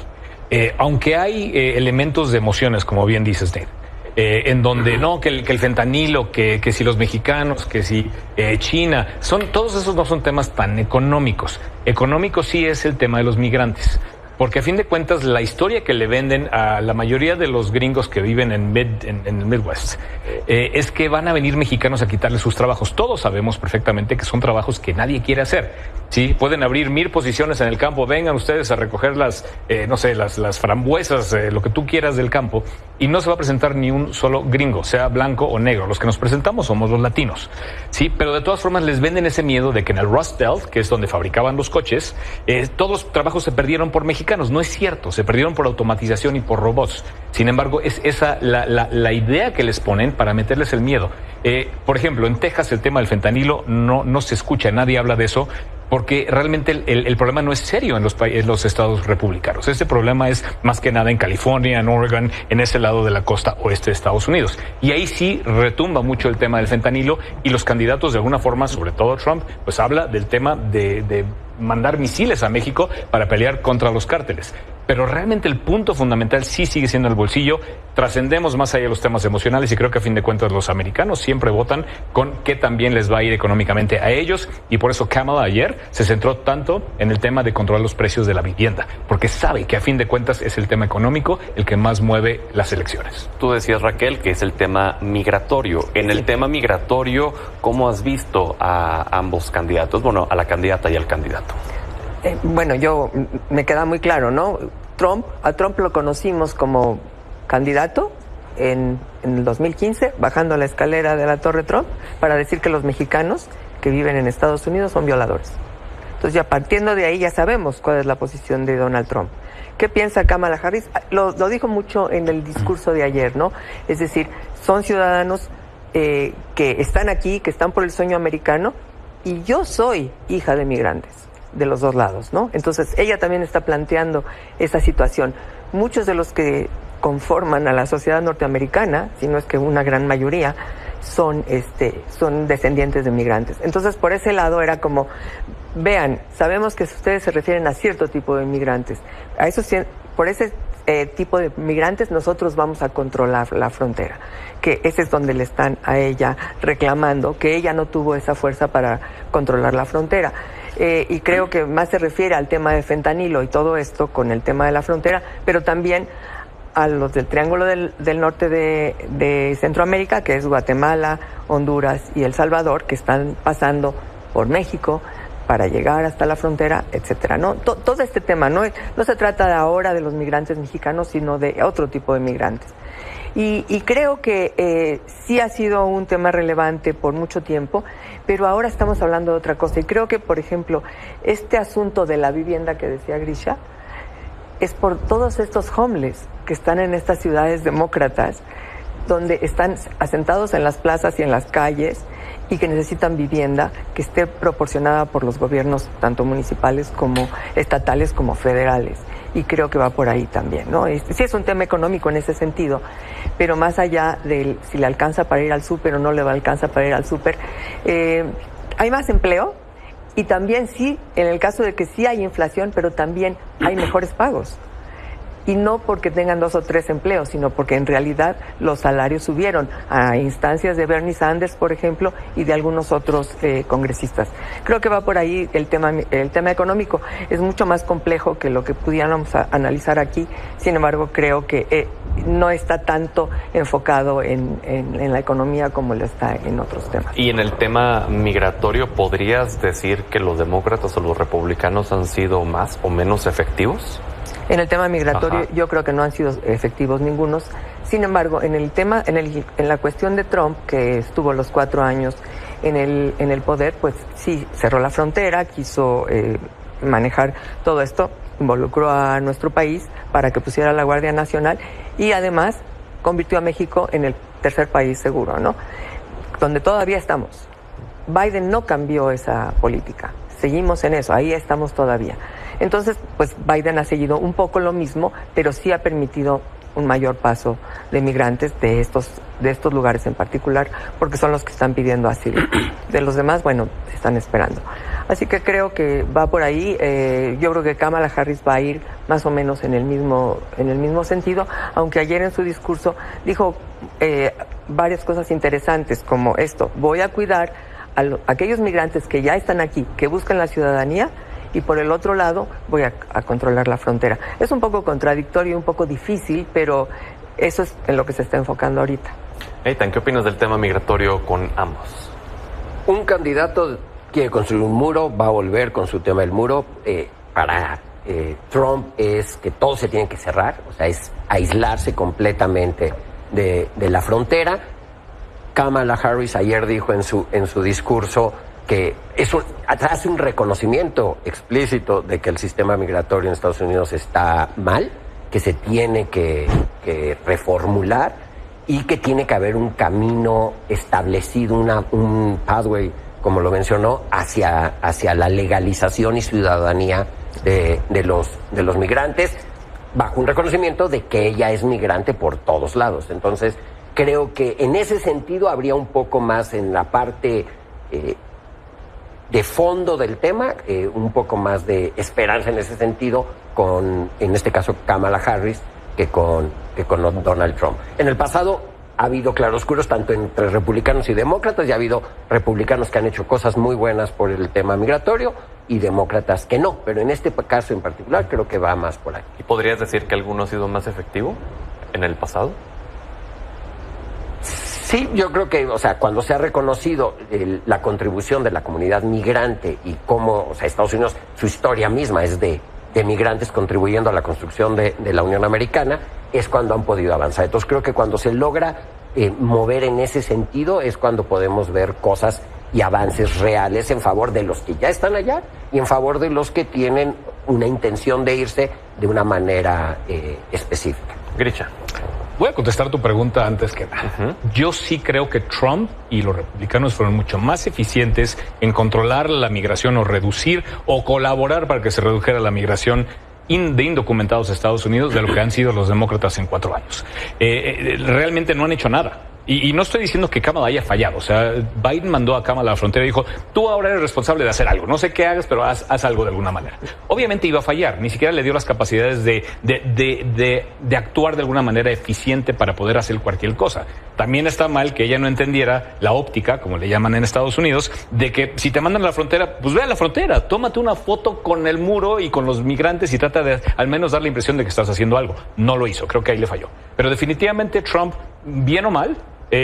Aunque hay elementos de emociones, como bien dices, Dave, en donde que el fentanilo, que si los mexicanos, que si China, todos esos no son temas tan económicos. Económico sí es el tema de los migrantes. Porque a fin de cuentas la historia que le venden a la mayoría de los gringos que viven en el Midwest es que van a venir mexicanos a quitarles sus trabajos. Todos sabemos perfectamente que son trabajos que nadie quiere hacer. Sí, pueden abrir 1000 posiciones en el campo, vengan ustedes a recoger las frambuesas, lo que tú quieras del campo, y no se va a presentar ni un solo gringo, sea blanco o negro. Los que nos presentamos somos los latinos. Sí, pero de todas formas les venden ese miedo de que en el Rust Belt, que es donde fabricaban los coches, todos los trabajos se perdieron por mexicanos. No es cierto, se perdieron por automatización y por robots. Sin embargo, es esa la idea que les ponen para meterles el miedo. Por ejemplo, en Texas el tema del fentanilo no se escucha, nadie habla de eso, porque realmente el problema no es serio en los estados republicanos. Este problema es más que nada en California, en Oregon, en ese lado de la costa oeste de Estados Unidos. Y ahí sí retumba mucho el tema del fentanilo, y los candidatos de alguna forma, sobre todo Trump, pues habla del tema de mandar misiles a México para pelear contra los cárteles. pero realmente el punto fundamental sí sigue siendo el bolsillo. Trascendemos más allá de los temas emocionales y creo que a fin de cuentas los americanos siempre votan con qué también les va a ir económicamente a ellos, y por eso Kamala ayer se centró tanto en el tema de controlar los precios de la vivienda, porque sabe que a fin de cuentas es el tema económico el que más mueve las elecciones. Tú decías, Raquel, que es el tema migratorio. En el tema migratorio, ¿cómo has visto a ambos candidatos? Bueno, a la candidata y al candidato. Bueno, me queda muy claro, ¿no? A Trump lo conocimos como candidato en el 2015, bajando la escalera de la Torre Trump, para decir que los mexicanos que viven en Estados Unidos son violadores. Entonces, ya partiendo de ahí, ya sabemos cuál es la posición de Donald Trump. ¿Qué piensa Kamala Harris? Lo dijo mucho en el discurso de ayer, ¿no? Es decir, son ciudadanos que están aquí, que están por el sueño americano, y yo soy hija de migrantes de los dos lados, ¿no? Entonces, ella también está planteando esa situación. Muchos de los que conforman a la sociedad norteamericana, si no es que una gran mayoría, son descendientes de migrantes. Entonces, por ese lado era como, vean, sabemos que ustedes se refieren a cierto tipo de migrantes. Por ese tipo de migrantes nosotros vamos a controlar la frontera, que ese es donde le están a ella reclamando que ella no tuvo esa fuerza para controlar la frontera. Y creo que más se refiere al tema de fentanilo y todo esto con el tema de la frontera, pero también a los del Triángulo del Norte de Centroamérica, que es Guatemala, Honduras y El Salvador, que están pasando por México para llegar hasta la frontera, etcétera, ¿no? Todo este tema no se trata de ahora de los migrantes mexicanos, sino de otro tipo de migrantes. Y creo que sí ha sido un tema relevante por mucho tiempo, pero ahora estamos hablando de otra cosa. Y creo que, por ejemplo, este asunto de la vivienda que decía Grisha, es por todos estos homeless que están en estas ciudades demócratas, donde están asentados en las plazas y en las calles y que necesitan vivienda que esté proporcionada por los gobiernos, tanto municipales como estatales como federales. Y creo que va por ahí también, ¿no? Sí es un tema económico en ese sentido, pero más allá de si le alcanza para ir al súper o no le alcanza para ir al súper, hay más empleo. Y también sí, en el caso de que sí hay inflación, pero también hay mejores pagos. Y no porque tengan 2 o 3 empleos, sino porque en realidad los salarios subieron a instancias de Bernie Sanders, por ejemplo, y de algunos otros congresistas. Creo que va por ahí el tema económico. Es mucho más complejo que lo que pudiéramos analizar aquí. Sin embargo, creo que no está tanto enfocado en la economía como lo está en otros temas. Y en el tema migratorio, ¿podrías decir que los demócratas o los republicanos han sido más o menos efectivos? En el tema migratorio, yo creo que no han sido efectivos ningunos. Sin embargo, en la cuestión de Trump, que estuvo los 4 años en el poder, pues sí cerró la frontera, quiso manejar todo esto, involucró a nuestro país para que pusiera la Guardia Nacional y además convirtió a México en el tercer país seguro, ¿no? Donde todavía estamos. Biden no cambió esa política. Seguimos en eso, ahí estamos todavía. Entonces, pues Biden ha seguido un poco lo mismo, pero sí ha permitido un mayor paso de migrantes de estos lugares en particular, porque son los que están pidiendo asilo. De los demás, bueno, están esperando. Así que creo que va por ahí. Yo creo que Kamala Harris va a ir más o menos en el mismo sentido, aunque ayer en su discurso dijo varias cosas interesantes, como esto: voy a cuidar a aquellos migrantes que ya están aquí, que buscan la ciudadanía, y por el otro lado voy a controlar la frontera. Es un poco contradictorio, un poco difícil, pero eso es en lo que se está enfocando ahorita. Eitan, ¿qué opinas del tema migratorio con ambos? Un candidato quiere construir un muro, va a volver con su tema del muro. Para Trump es que todo se tiene que cerrar, o sea, es aislarse completamente de la frontera. Kamala Harris ayer dijo en su discurso que hace un reconocimiento explícito de que el sistema migratorio en Estados Unidos está mal, que se tiene que reformular y que tiene que haber un camino establecido, un pathway, como lo mencionó, hacia la legalización y ciudadanía de los migrantes, bajo un reconocimiento de que ella es migrante por todos lados. Entonces, creo que en ese sentido habría un poco más en la parte de fondo del tema, un poco más de esperanza en ese sentido con, en este caso, Kamala Harris que con Donald Trump. En el pasado ha habido claroscuros tanto entre republicanos y demócratas, y ha habido republicanos que han hecho cosas muy buenas por el tema migratorio y demócratas que no, pero en este caso en particular creo que va más por ahí. ¿Y podrías decir que alguno ha sido más efectivo en el pasado? Sí, yo creo que, o sea, cuando se ha reconocido la contribución de la comunidad migrante y cómo, o sea, Estados Unidos, su historia misma es de migrantes contribuyendo a la construcción de la Unión Americana, es cuando han podido avanzar. Entonces creo que cuando se logra mover en ese sentido es cuando podemos ver cosas y avances reales en favor de los que ya están allá y en favor de los que tienen una intención de irse de una manera específica. Grisha. Voy a contestar tu pregunta antes que nada. Yo sí creo que Trump y los republicanos fueron mucho más eficientes en controlar la migración o reducir o colaborar para que se redujera la migración de indocumentados a Estados Unidos de lo que han sido los demócratas en 4 años. Realmente no han hecho nada. Y no estoy diciendo que Kamala haya fallado. O sea, Biden mandó a Kamala a la frontera y dijo, tú ahora eres responsable de hacer algo. No sé qué hagas, pero haz algo de alguna manera. Obviamente iba a fallar. Ni siquiera le dio las capacidades de actuar de alguna manera eficiente para poder hacer cualquier cosa. También está mal que ella no entendiera la óptica, como le llaman en Estados Unidos, de que si te mandan a la frontera, pues ve a la frontera. Tómate una foto con el muro y con los migrantes y trata de al menos dar la impresión de que estás haciendo algo. No lo hizo. Creo que ahí le falló. Pero definitivamente Trump, bien o mal,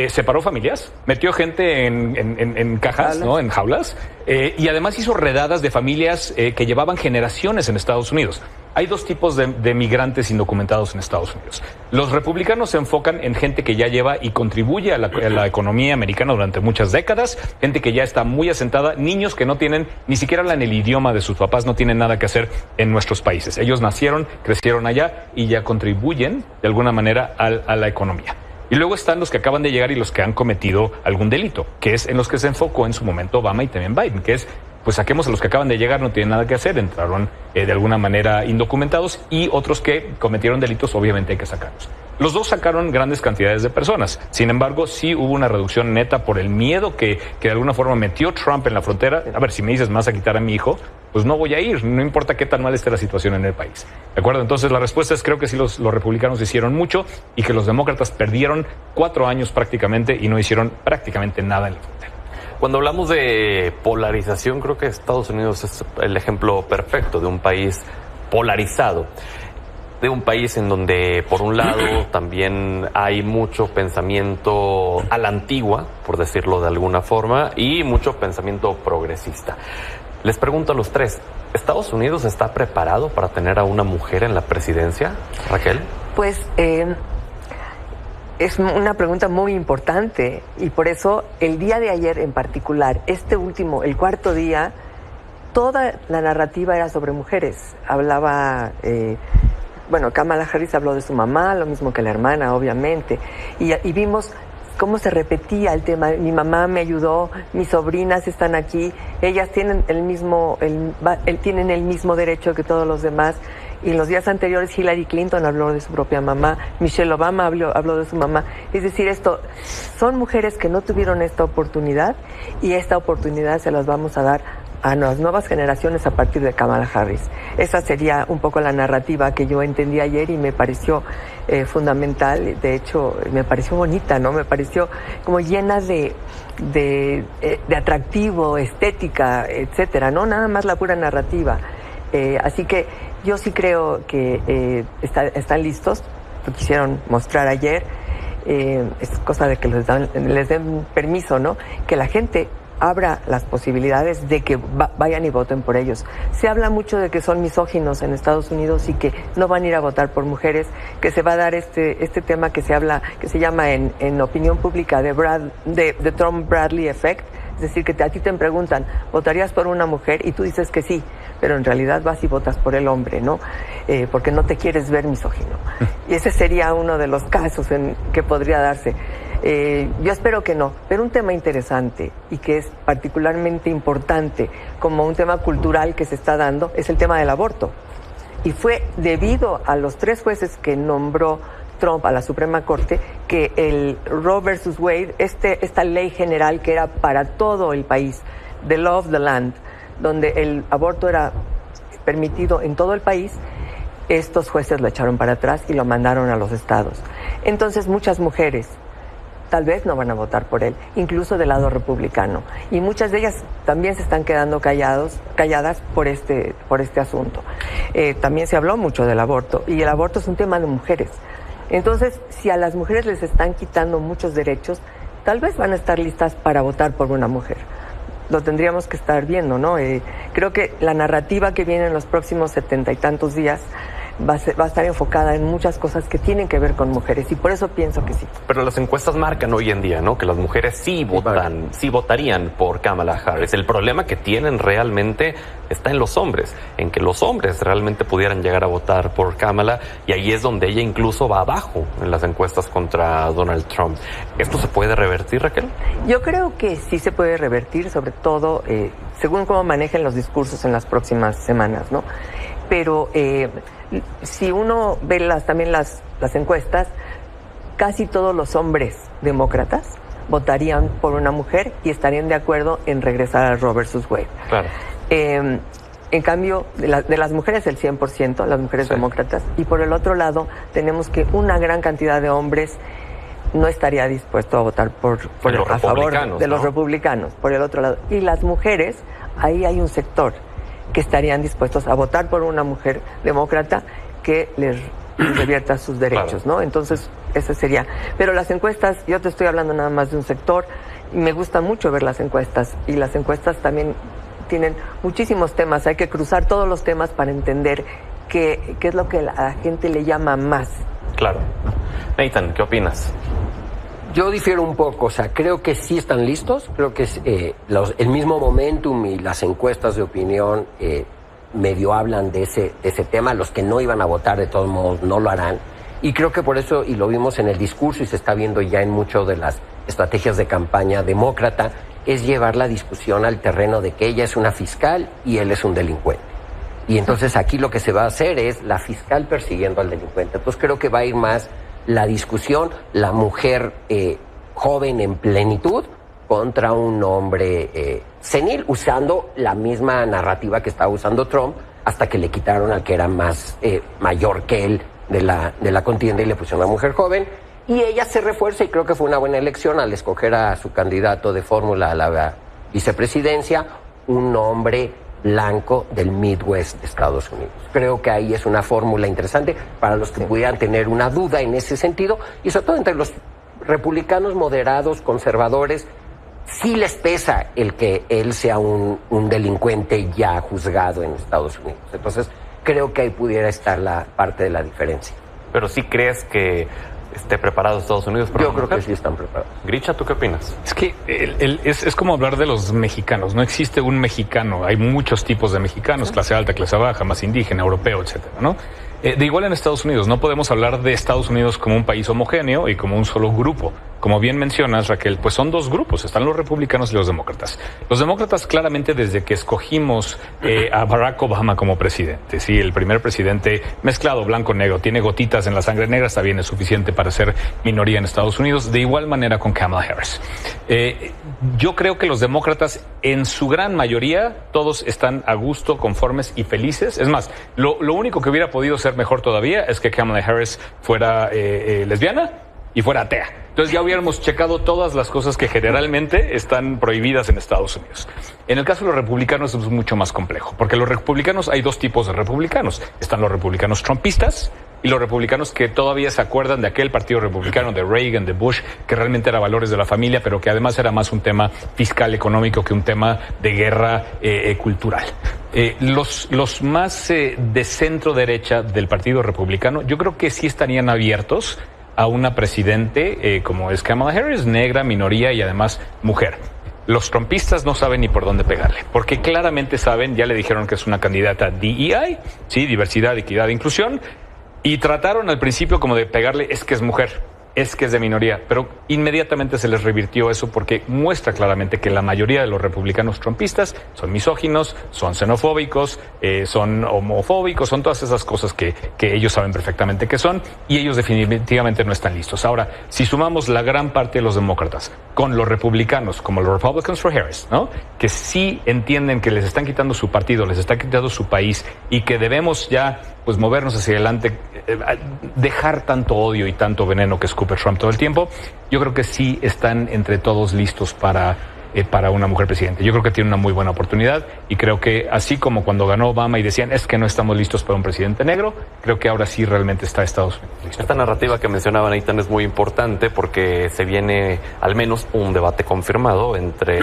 separó familias, metió gente en cajas, ¿no? En jaulas, y además hizo redadas de familias que llevaban generaciones en Estados Unidos. Hay 2 tipos de migrantes indocumentados en Estados Unidos. Los republicanos se enfocan en gente que ya lleva y contribuye a la economía americana durante muchas décadas, gente que ya está muy asentada, niños que no tienen, ni siquiera hablan el idioma de sus papás, no tienen nada que hacer en nuestros países. Ellos nacieron, crecieron allá y ya contribuyen de alguna manera a la economía. Y luego están los que acaban de llegar y los que han cometido algún delito, que es en los que se enfocó en su momento Obama y también Biden, que es, pues saquemos a los que acaban de llegar, no tienen nada que hacer, entraron de alguna manera indocumentados, y otros que cometieron delitos, obviamente hay que sacarlos. Los 2 sacaron grandes cantidades de personas. Sin embargo, sí hubo una reducción neta por el miedo que de alguna forma metió Trump en la frontera. A ver, si me dices, ¿me vas a quitar a mi hijo? Pues no voy a ir, no importa qué tan mal esté la situación en el país. ¿De acuerdo? Entonces la respuesta es creo que sí los republicanos hicieron mucho y que los demócratas perdieron 4 años prácticamente y no hicieron prácticamente nada en la frontera. Cuando hablamos de polarización, creo que Estados Unidos es el ejemplo perfecto de un país polarizado. De un país en donde, por un lado, también hay mucho pensamiento a la antigua, por decirlo de alguna forma, y mucho pensamiento progresista. Les pregunto a los 3, ¿Estados Unidos está preparado para tener a una mujer en la presidencia? Raquel. Pues es una pregunta muy importante, y por eso el día de ayer en particular, este último, el 4º día, toda la narrativa era sobre mujeres. Hablaba... Kamala Harris habló de su mamá, lo mismo que la hermana, obviamente, y vimos cómo se repetía el tema. Mi mamá me ayudó, mis sobrinas están aquí, ellas tienen tienen el mismo derecho que todos los demás. Y en los días anteriores Hillary Clinton habló de su propia mamá, Michelle Obama habló de su mamá. Es decir, son mujeres que no tuvieron esta oportunidad, y esta oportunidad se las vamos a dar a las nuevas generaciones a partir de Kamala Harris. Esa sería un poco la narrativa que yo entendí ayer y me pareció fundamental. De hecho, me pareció bonita, ¿no? Me pareció como llena de atractivo, estética, etcétera, ¿no? Nada más la pura narrativa. Así que yo sí creo que están listos, lo quisieron mostrar ayer. Es cosa de que les den permiso, ¿no? Que la gente abra las posibilidades de que vayan y voten por ellos. Se habla mucho de que son misóginos en Estados Unidos y que no van a ir a votar por mujeres, que se va a dar este tema que se llama en opinión pública de Trump-Bradley Effect. Es decir, que a ti te preguntan, ¿votarías por una mujer? Y tú dices que sí, pero en realidad vas y votas por el hombre, ¿no? Porque no te quieres ver misógino. Y ese sería uno de los casos en que podría darse. Yo espero que no, pero un tema interesante y que es particularmente importante como un tema cultural que se está dando es el tema del aborto. Y fue debido a los 3 jueces que nombró Trump a la Suprema Corte que el Roe versus Wade, esta ley general que era para todo el país, The Law of the Land, donde el aborto era permitido en todo el país, estos jueces lo echaron para atrás y lo mandaron a los estados. Entonces muchas mujeres tal vez no van a votar por él, incluso del lado republicano. Y muchas de ellas también se están quedando calladas por este asunto. También se habló mucho del aborto, y el aborto es un tema de mujeres. Entonces, si a las mujeres les están quitando muchos derechos, tal vez van a estar listas para votar por una mujer. Lo tendríamos que estar viendo, ¿no? Creo que la narrativa que viene en los próximos 70 y tantos días va a estar enfocada en muchas cosas que tienen que ver con mujeres, y por eso pienso que sí. Pero las encuestas marcan hoy en día, ¿no?, que las mujeres sí votarían por Kamala Harris. El problema que tienen realmente está en los hombres, en que los hombres realmente pudieran llegar a votar por Kamala, y ahí es donde ella incluso va abajo en las encuestas contra Donald Trump. ¿Esto se puede revertir, Raquel? Yo creo que sí se puede revertir, sobre todo según cómo manejen los discursos en las próximas semanas, ¿no? Pero si uno ve también las encuestas, casi todos los hombres demócratas votarían por una mujer y estarían de acuerdo en regresar a Roe versus Wade. Claro. En cambio, de las mujeres el 100%, las mujeres demócratas, y por el otro lado tenemos que una gran cantidad de hombres no estaría dispuesto a votar a favor de los republicanos, por el otro lado. Y las mujeres, ahí hay un sector que estarían dispuestos a votar por una mujer demócrata que les revierta sus derechos, ¿no? Entonces, ese sería. Pero las encuestas, yo te estoy hablando nada más de un sector, y me gusta mucho ver las encuestas, y las encuestas también tienen muchísimos temas, hay que cruzar todos los temas para entender qué es lo que a la gente le llama más. Claro. Nathan, ¿qué opinas? Yo difiero un poco, o sea, creo que sí están listos, creo que el mismo momentum y las encuestas de opinión medio hablan de ese tema. Los que no iban a votar de todos modos no lo harán, y creo que por eso, y lo vimos en el discurso y se está viendo ya en muchas de las estrategias de campaña demócrata, es llevar la discusión al terreno de que ella es una fiscal y él es un delincuente. Y entonces aquí lo que se va a hacer es la fiscal persiguiendo al delincuente. Entonces creo que va a ir más la discusión, la mujer joven en plenitud contra un hombre senil, usando la misma narrativa que estaba usando Trump hasta que le quitaron al que era más mayor que él de la contienda y le pusieron a una mujer joven. Y ella se refuerza, y creo que fue una buena elección al escoger a su candidato de fórmula a la vicepresidencia, un hombre blanco del Midwest de Estados Unidos. Creo que ahí es una fórmula interesante para los que pudieran tener una duda en ese sentido, y sobre todo entre los republicanos moderados, conservadores, sí les pesa el que él sea un delincuente ya juzgado en Estados Unidos. Entonces, creo que ahí pudiera estar la parte de la diferencia. Pero sí crees que esté preparado Estados Unidos para Yo creo que sí están preparados. Grisha, ¿tú qué opinas? Es que es como hablar de los mexicanos. No existe un mexicano. Hay muchos tipos de mexicanos, clase alta, clase baja, más indígena, europeo, etcétera, ¿no? De igual en Estados Unidos, no podemos hablar de Estados Unidos como un país homogéneo y como un solo grupo. Como bien mencionas, Raquel, pues son dos grupos, están los republicanos y los demócratas. Los demócratas claramente desde que escogimos a Barack Obama como presidente, sí, el primer presidente mezclado blanco-negro, tiene gotitas en la sangre negra, está bien, es suficiente para ser minoría en Estados Unidos, de igual manera con Kamala Harris. Yo creo que los demócratas, en su gran mayoría, todos están a gusto, conformes y felices. Es más, lo único que hubiera podido ser mejor todavía es que Kamala Harris fuera lesbiana y fuera atea. Entonces ya hubiéramos checado todas las cosas que generalmente están prohibidas en Estados Unidos. En el caso de los republicanos es mucho más complejo, porque los republicanos, hay dos tipos de republicanos. Están los republicanos trumpistas y los republicanos que todavía se acuerdan de aquel partido republicano de Reagan, de Bush, que realmente era valores de la familia, pero que además era más un tema fiscal económico que un tema de guerra cultural. Los más de centro derecha del partido republicano, yo creo que sí estarían abiertos a una presidente como es Kamala Harris, negra, minoría y además mujer. Los trumpistas no saben ni por dónde pegarle, porque claramente saben, ya le dijeron que es una candidata DEI, sí, diversidad, equidad e inclusión, y trataron al principio como de pegarle, es que es mujer, es que es de minoría, pero inmediatamente se les revirtió eso porque muestra claramente que la mayoría de los republicanos trumpistas son misóginos, son xenofóbicos, son homofóbicos, son todas esas cosas que ellos saben perfectamente que son, y ellos definitivamente no están listos. Ahora, si sumamos la gran parte de los demócratas con los republicanos, como los Republicans for Harris, ¿no? Que sí entienden que les están quitando su partido, les están quitando su país y que debemos ya pues movernos hacia adelante, dejar tanto odio y tanto veneno que escupe Trump todo el tiempo. Yo creo que sí están entre todos listos para una mujer presidente. Yo creo que tiene una muy buena oportunidad y creo que así como cuando ganó Obama y decían es que no estamos listos para un presidente negro, creo que ahora sí realmente está Estados Unidos listo. Esta narrativa que mencionaba Nathan es muy importante porque se viene al menos un debate confirmado entre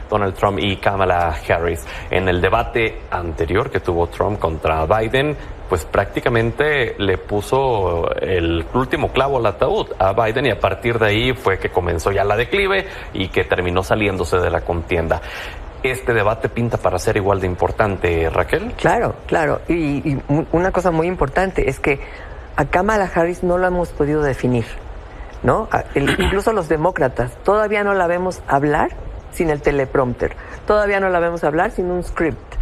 Donald Trump y Kamala Harris. En el debate anterior que tuvo Trump contra Biden, pues prácticamente le puso el último clavo al ataúd a Biden y a partir de ahí fue que comenzó ya la declive y que terminó saliéndose de la contienda. ¿Este debate pinta para ser igual de importante, Raquel? Claro, claro. Y una cosa muy importante es que a Kamala Harris no la hemos podido definir, ¿no? Incluso los demócratas todavía no la vemos hablar sin el teleprompter, todavía no la vemos hablar sin un script,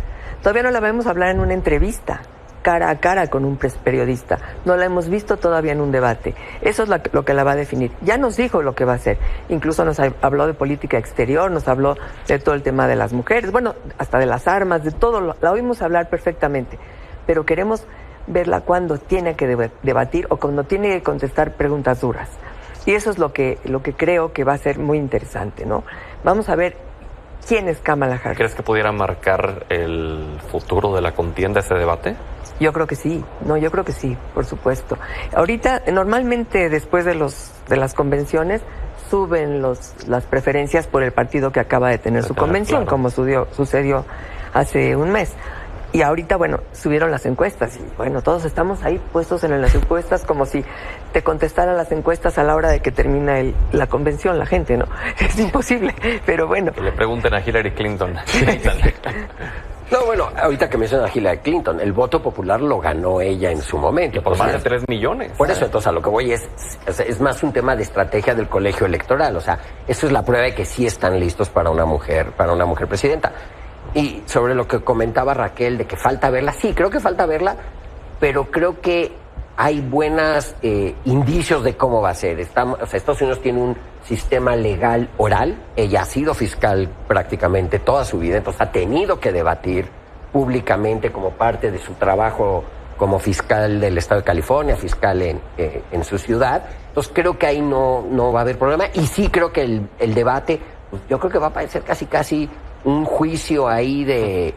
todavía no la vemos hablar en una entrevista cara a cara con un periodista. No la hemos visto todavía en un debate. Eso es lo que la va a definir. Ya nos dijo lo que va a hacer. Incluso nos habló de política exterior, nos habló de todo el tema de las mujeres, bueno, hasta de las armas, de todo. La oímos hablar perfectamente. Pero queremos verla cuando tiene que debatir o cuando tiene que contestar preguntas duras. Y eso es lo que creo que va a ser muy interesante, ¿no? Vamos a ver quién es Kamala Harris. ¿Crees que pudiera marcar el futuro de la contienda ese debate? Yo creo que sí, yo creo que sí, por supuesto. Ahorita, normalmente después de las convenciones, suben las preferencias por el partido que acaba de tener su convención, claro, como sucedió hace un mes. Y ahorita, bueno, subieron las encuestas y, bueno, todos estamos ahí puestos en las encuestas como si te contestaran las encuestas a la hora de que termina la convención, la gente, ¿no? Es imposible, pero bueno. Que le pregunten a Hillary Clinton. No, bueno, ahorita que mencionas a Hillary Clinton, el voto popular lo ganó ella en su momento. Y por más de 3 millones. Por eso, entonces, a lo que voy es más un tema de estrategia del colegio electoral. O sea, eso es la prueba de que sí están listos para una mujer presidenta. Y sobre lo que comentaba Raquel, de que falta verla, sí, creo que falta verla, pero creo que hay buenos indicios de cómo va a ser. Estados Unidos tiene un sistema legal oral. Ella ha sido fiscal prácticamente toda su vida, entonces ha tenido que debatir públicamente como parte de su trabajo como fiscal del Estado de California, fiscal en su ciudad. Entonces creo que ahí no va a haber problema. Y sí creo que el debate, pues, yo creo que va a parecer casi un juicio ahí de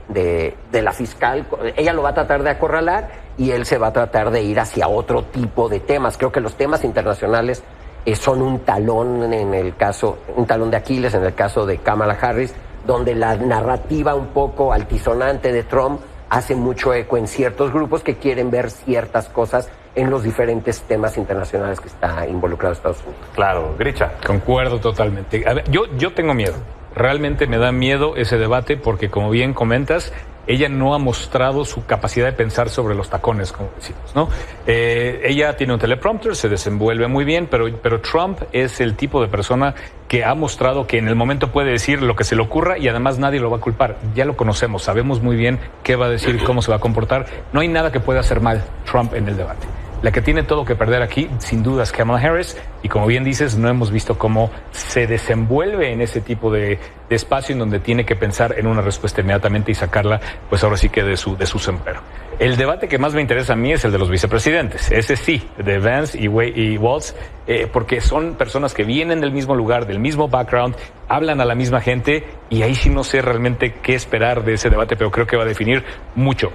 la fiscal. Ella lo va a tratar de acorralar y él se va a tratar de ir hacia otro tipo de temas. Creo que los temas internacionales son un talón de Aquiles en el caso de Kamala Harris, donde la narrativa un poco altisonante de Trump hace mucho eco en ciertos grupos que quieren ver ciertas cosas en los diferentes temas internacionales que está involucrado Estados Unidos. Claro, Grisha. Concuerdo totalmente. A ver, yo tengo miedo. Realmente me da miedo ese debate porque, como bien comentas, ella no ha mostrado su capacidad de pensar sobre los tacones, como decimos, ¿no? Ella tiene un teleprompter, se desenvuelve muy bien, pero Trump es el tipo de persona que ha mostrado que en el momento puede decir lo que se le ocurra y además nadie lo va a culpar. Ya lo conocemos, sabemos muy bien qué va a decir, cómo se va a comportar. No hay nada que pueda hacer mal Trump en el debate. La que tiene todo que perder aquí, sin duda, es Kamala Harris. Y como bien dices, no hemos visto cómo se desenvuelve en ese tipo de espacio en donde tiene que pensar en una respuesta inmediatamente y sacarla, pues ahora sí que de su sombrero. El debate que más me interesa a mí es el de los vicepresidentes. Ese sí, de Vance y Walz, porque son personas que vienen del mismo lugar, del mismo background, hablan a la misma gente y ahí sí no sé realmente qué esperar de ese debate, pero creo que va a definir mucho.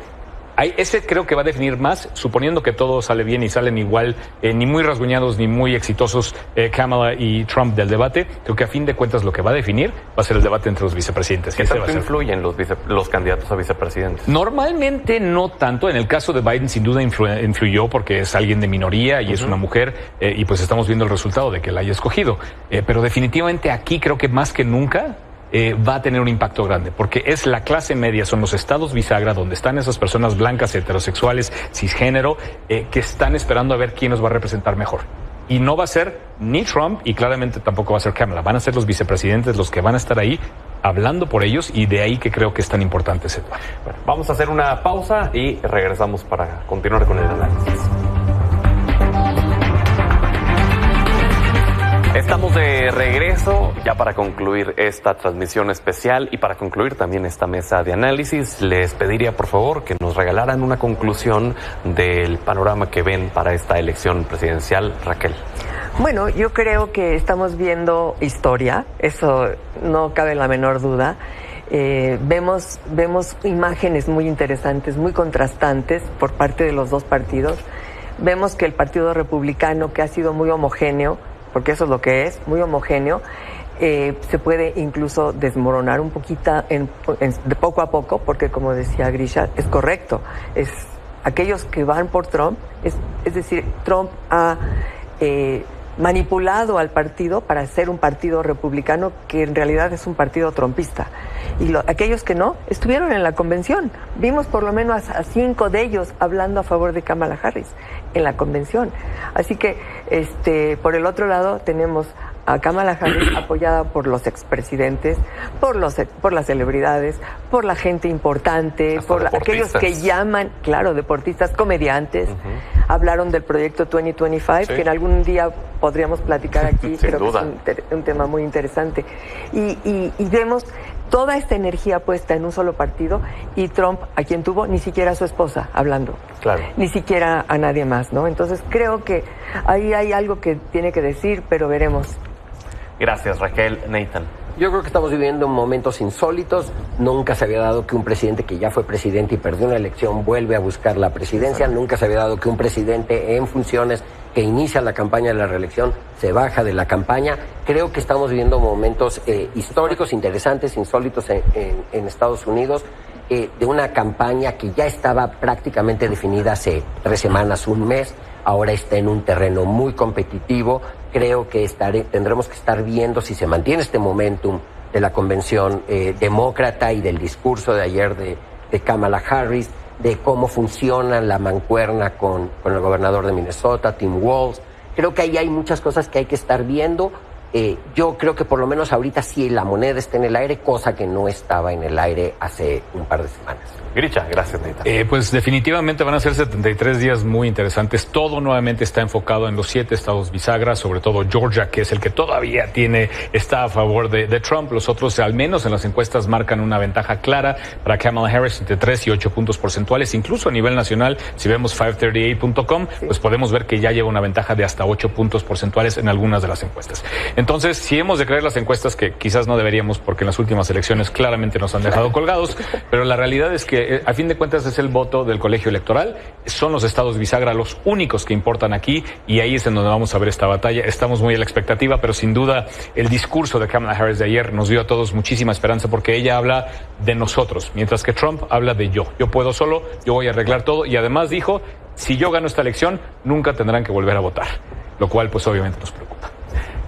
Ese creo que va a definir más, suponiendo que todo sale bien y salen igual, ni muy rasguñados ni muy exitosos Kamala y Trump del debate. Creo que a fin de cuentas lo que va a definir va a ser el debate entre los vicepresidentes. ¿Qué tanto influyen los candidatos a vicepresidentes? Normalmente no tanto. En el caso de Biden sin duda influyó porque es alguien de minoría y es una mujer y pues estamos viendo el resultado de que la haya escogido. Pero definitivamente aquí creo que más que nunca va a tener un impacto grande, porque es la clase media, son los estados bisagra donde están esas personas blancas, heterosexuales, cisgénero, que están esperando a ver quién nos va a representar mejor. Y no va a ser ni Trump y claramente tampoco va a ser Kamala, van a ser los vicepresidentes los que van a estar ahí hablando por ellos y de ahí que creo que es tan importante ese tema. Bueno, vamos a hacer una pausa y regresamos para continuar con el análisis. Estamos de regreso ya para concluir esta transmisión especial y para concluir también esta mesa de análisis. Les pediría por favor que nos regalaran una conclusión del panorama que ven para esta elección presidencial. Raquel. Bueno, yo creo que estamos viendo historia, eso no cabe la menor duda. Vemos imágenes muy interesantes, muy contrastantes por parte de los dos partidos. Vemos que el Partido Republicano, que ha sido muy homogéneo, porque eso es lo que es, muy homogéneo, se puede incluso desmoronar un poquito de poco a poco, porque como decía Grisha, es correcto, es aquellos que van por Trump, es decir, Trump ha manipulado al partido para ser un partido republicano que en realidad es un partido trumpista. Y aquellos que no, estuvieron en la convención. Vimos por lo menos a 5 de ellos hablando a favor de Kamala Harris en la convención. Así que por el otro lado tenemos a Kamala Harris apoyada por los expresidentes, por las celebridades, por la gente importante, por aquellos que llaman, claro, deportistas, comediantes. Hablaron del proyecto 2025, que en algún día podríamos platicar aquí. Creo que es un tema muy interesante. Y vemos toda esta energía puesta en un solo partido, y Trump, a quien tuvo, ni siquiera a su esposa hablando. Claro. Ni siquiera a nadie más, ¿no? Entonces creo que ahí hay algo que tiene que decir, pero veremos. Gracias, Raquel. Nathan. Yo creo que estamos viviendo momentos insólitos. Nunca se había dado que un presidente que ya fue presidente y perdió una elección vuelve a buscar la presidencia. Nunca se había dado que un presidente en funciones que inicia la campaña de la reelección se baja de la campaña. Creo que estamos viviendo momentos históricos, interesantes, insólitos en Estados Unidos, de una campaña que ya estaba prácticamente definida hace 3 semanas, un mes. Ahora está en un terreno muy competitivo. Creo que tendremos que estar viendo si se mantiene este momentum de la convención demócrata y del discurso de ayer de Kamala Harris, de cómo funciona la mancuerna con el gobernador de Minnesota, Tim Walz. Creo que ahí hay muchas cosas que hay que estar viendo. Yo creo que por lo menos ahorita sí la moneda está en el aire, cosa que no estaba en el aire hace un par de semanas. Grisha, gracias, Nathan. Pues definitivamente van a ser 73 días muy interesantes. Todo nuevamente está enfocado en los 7 estados bisagra, sobre todo Georgia, que es el que todavía está a favor de Trump. Los otros, al menos en las encuestas, marcan una ventaja clara para Kamala Harris entre 3 y 8 puntos porcentuales. Incluso a nivel nacional, si vemos 538.com, pues podemos ver que ya lleva una ventaja de hasta 8 puntos porcentuales en algunas de las encuestas. Entonces, si hemos de creer las encuestas, que quizás no deberíamos, porque en las últimas elecciones claramente nos han dejado colgados, pero la realidad es que a fin de cuentas es el voto del colegio electoral, son los estados bisagra los únicos que importan aquí, y ahí es en donde vamos a ver esta batalla. Estamos muy a la expectativa, pero sin duda el discurso de Kamala Harris de ayer nos dio a todos muchísima esperanza, porque ella habla de nosotros, mientras que Trump habla de yo puedo solo, yo voy a arreglar todo, y además dijo, si yo gano esta elección, nunca tendrán que volver a votar, lo cual pues obviamente nos preocupa.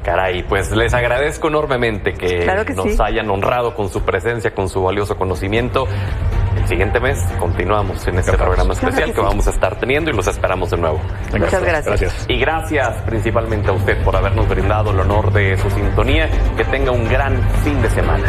Caray, pues les agradezco enormemente que nos hayan honrado con su presencia, con su valioso conocimiento. El siguiente mes continuamos en este programa especial que vamos a estar teniendo, y los esperamos de nuevo. Muchas gracias. Y gracias principalmente a usted por habernos brindado el honor de su sintonía. Que tenga un gran fin de semana.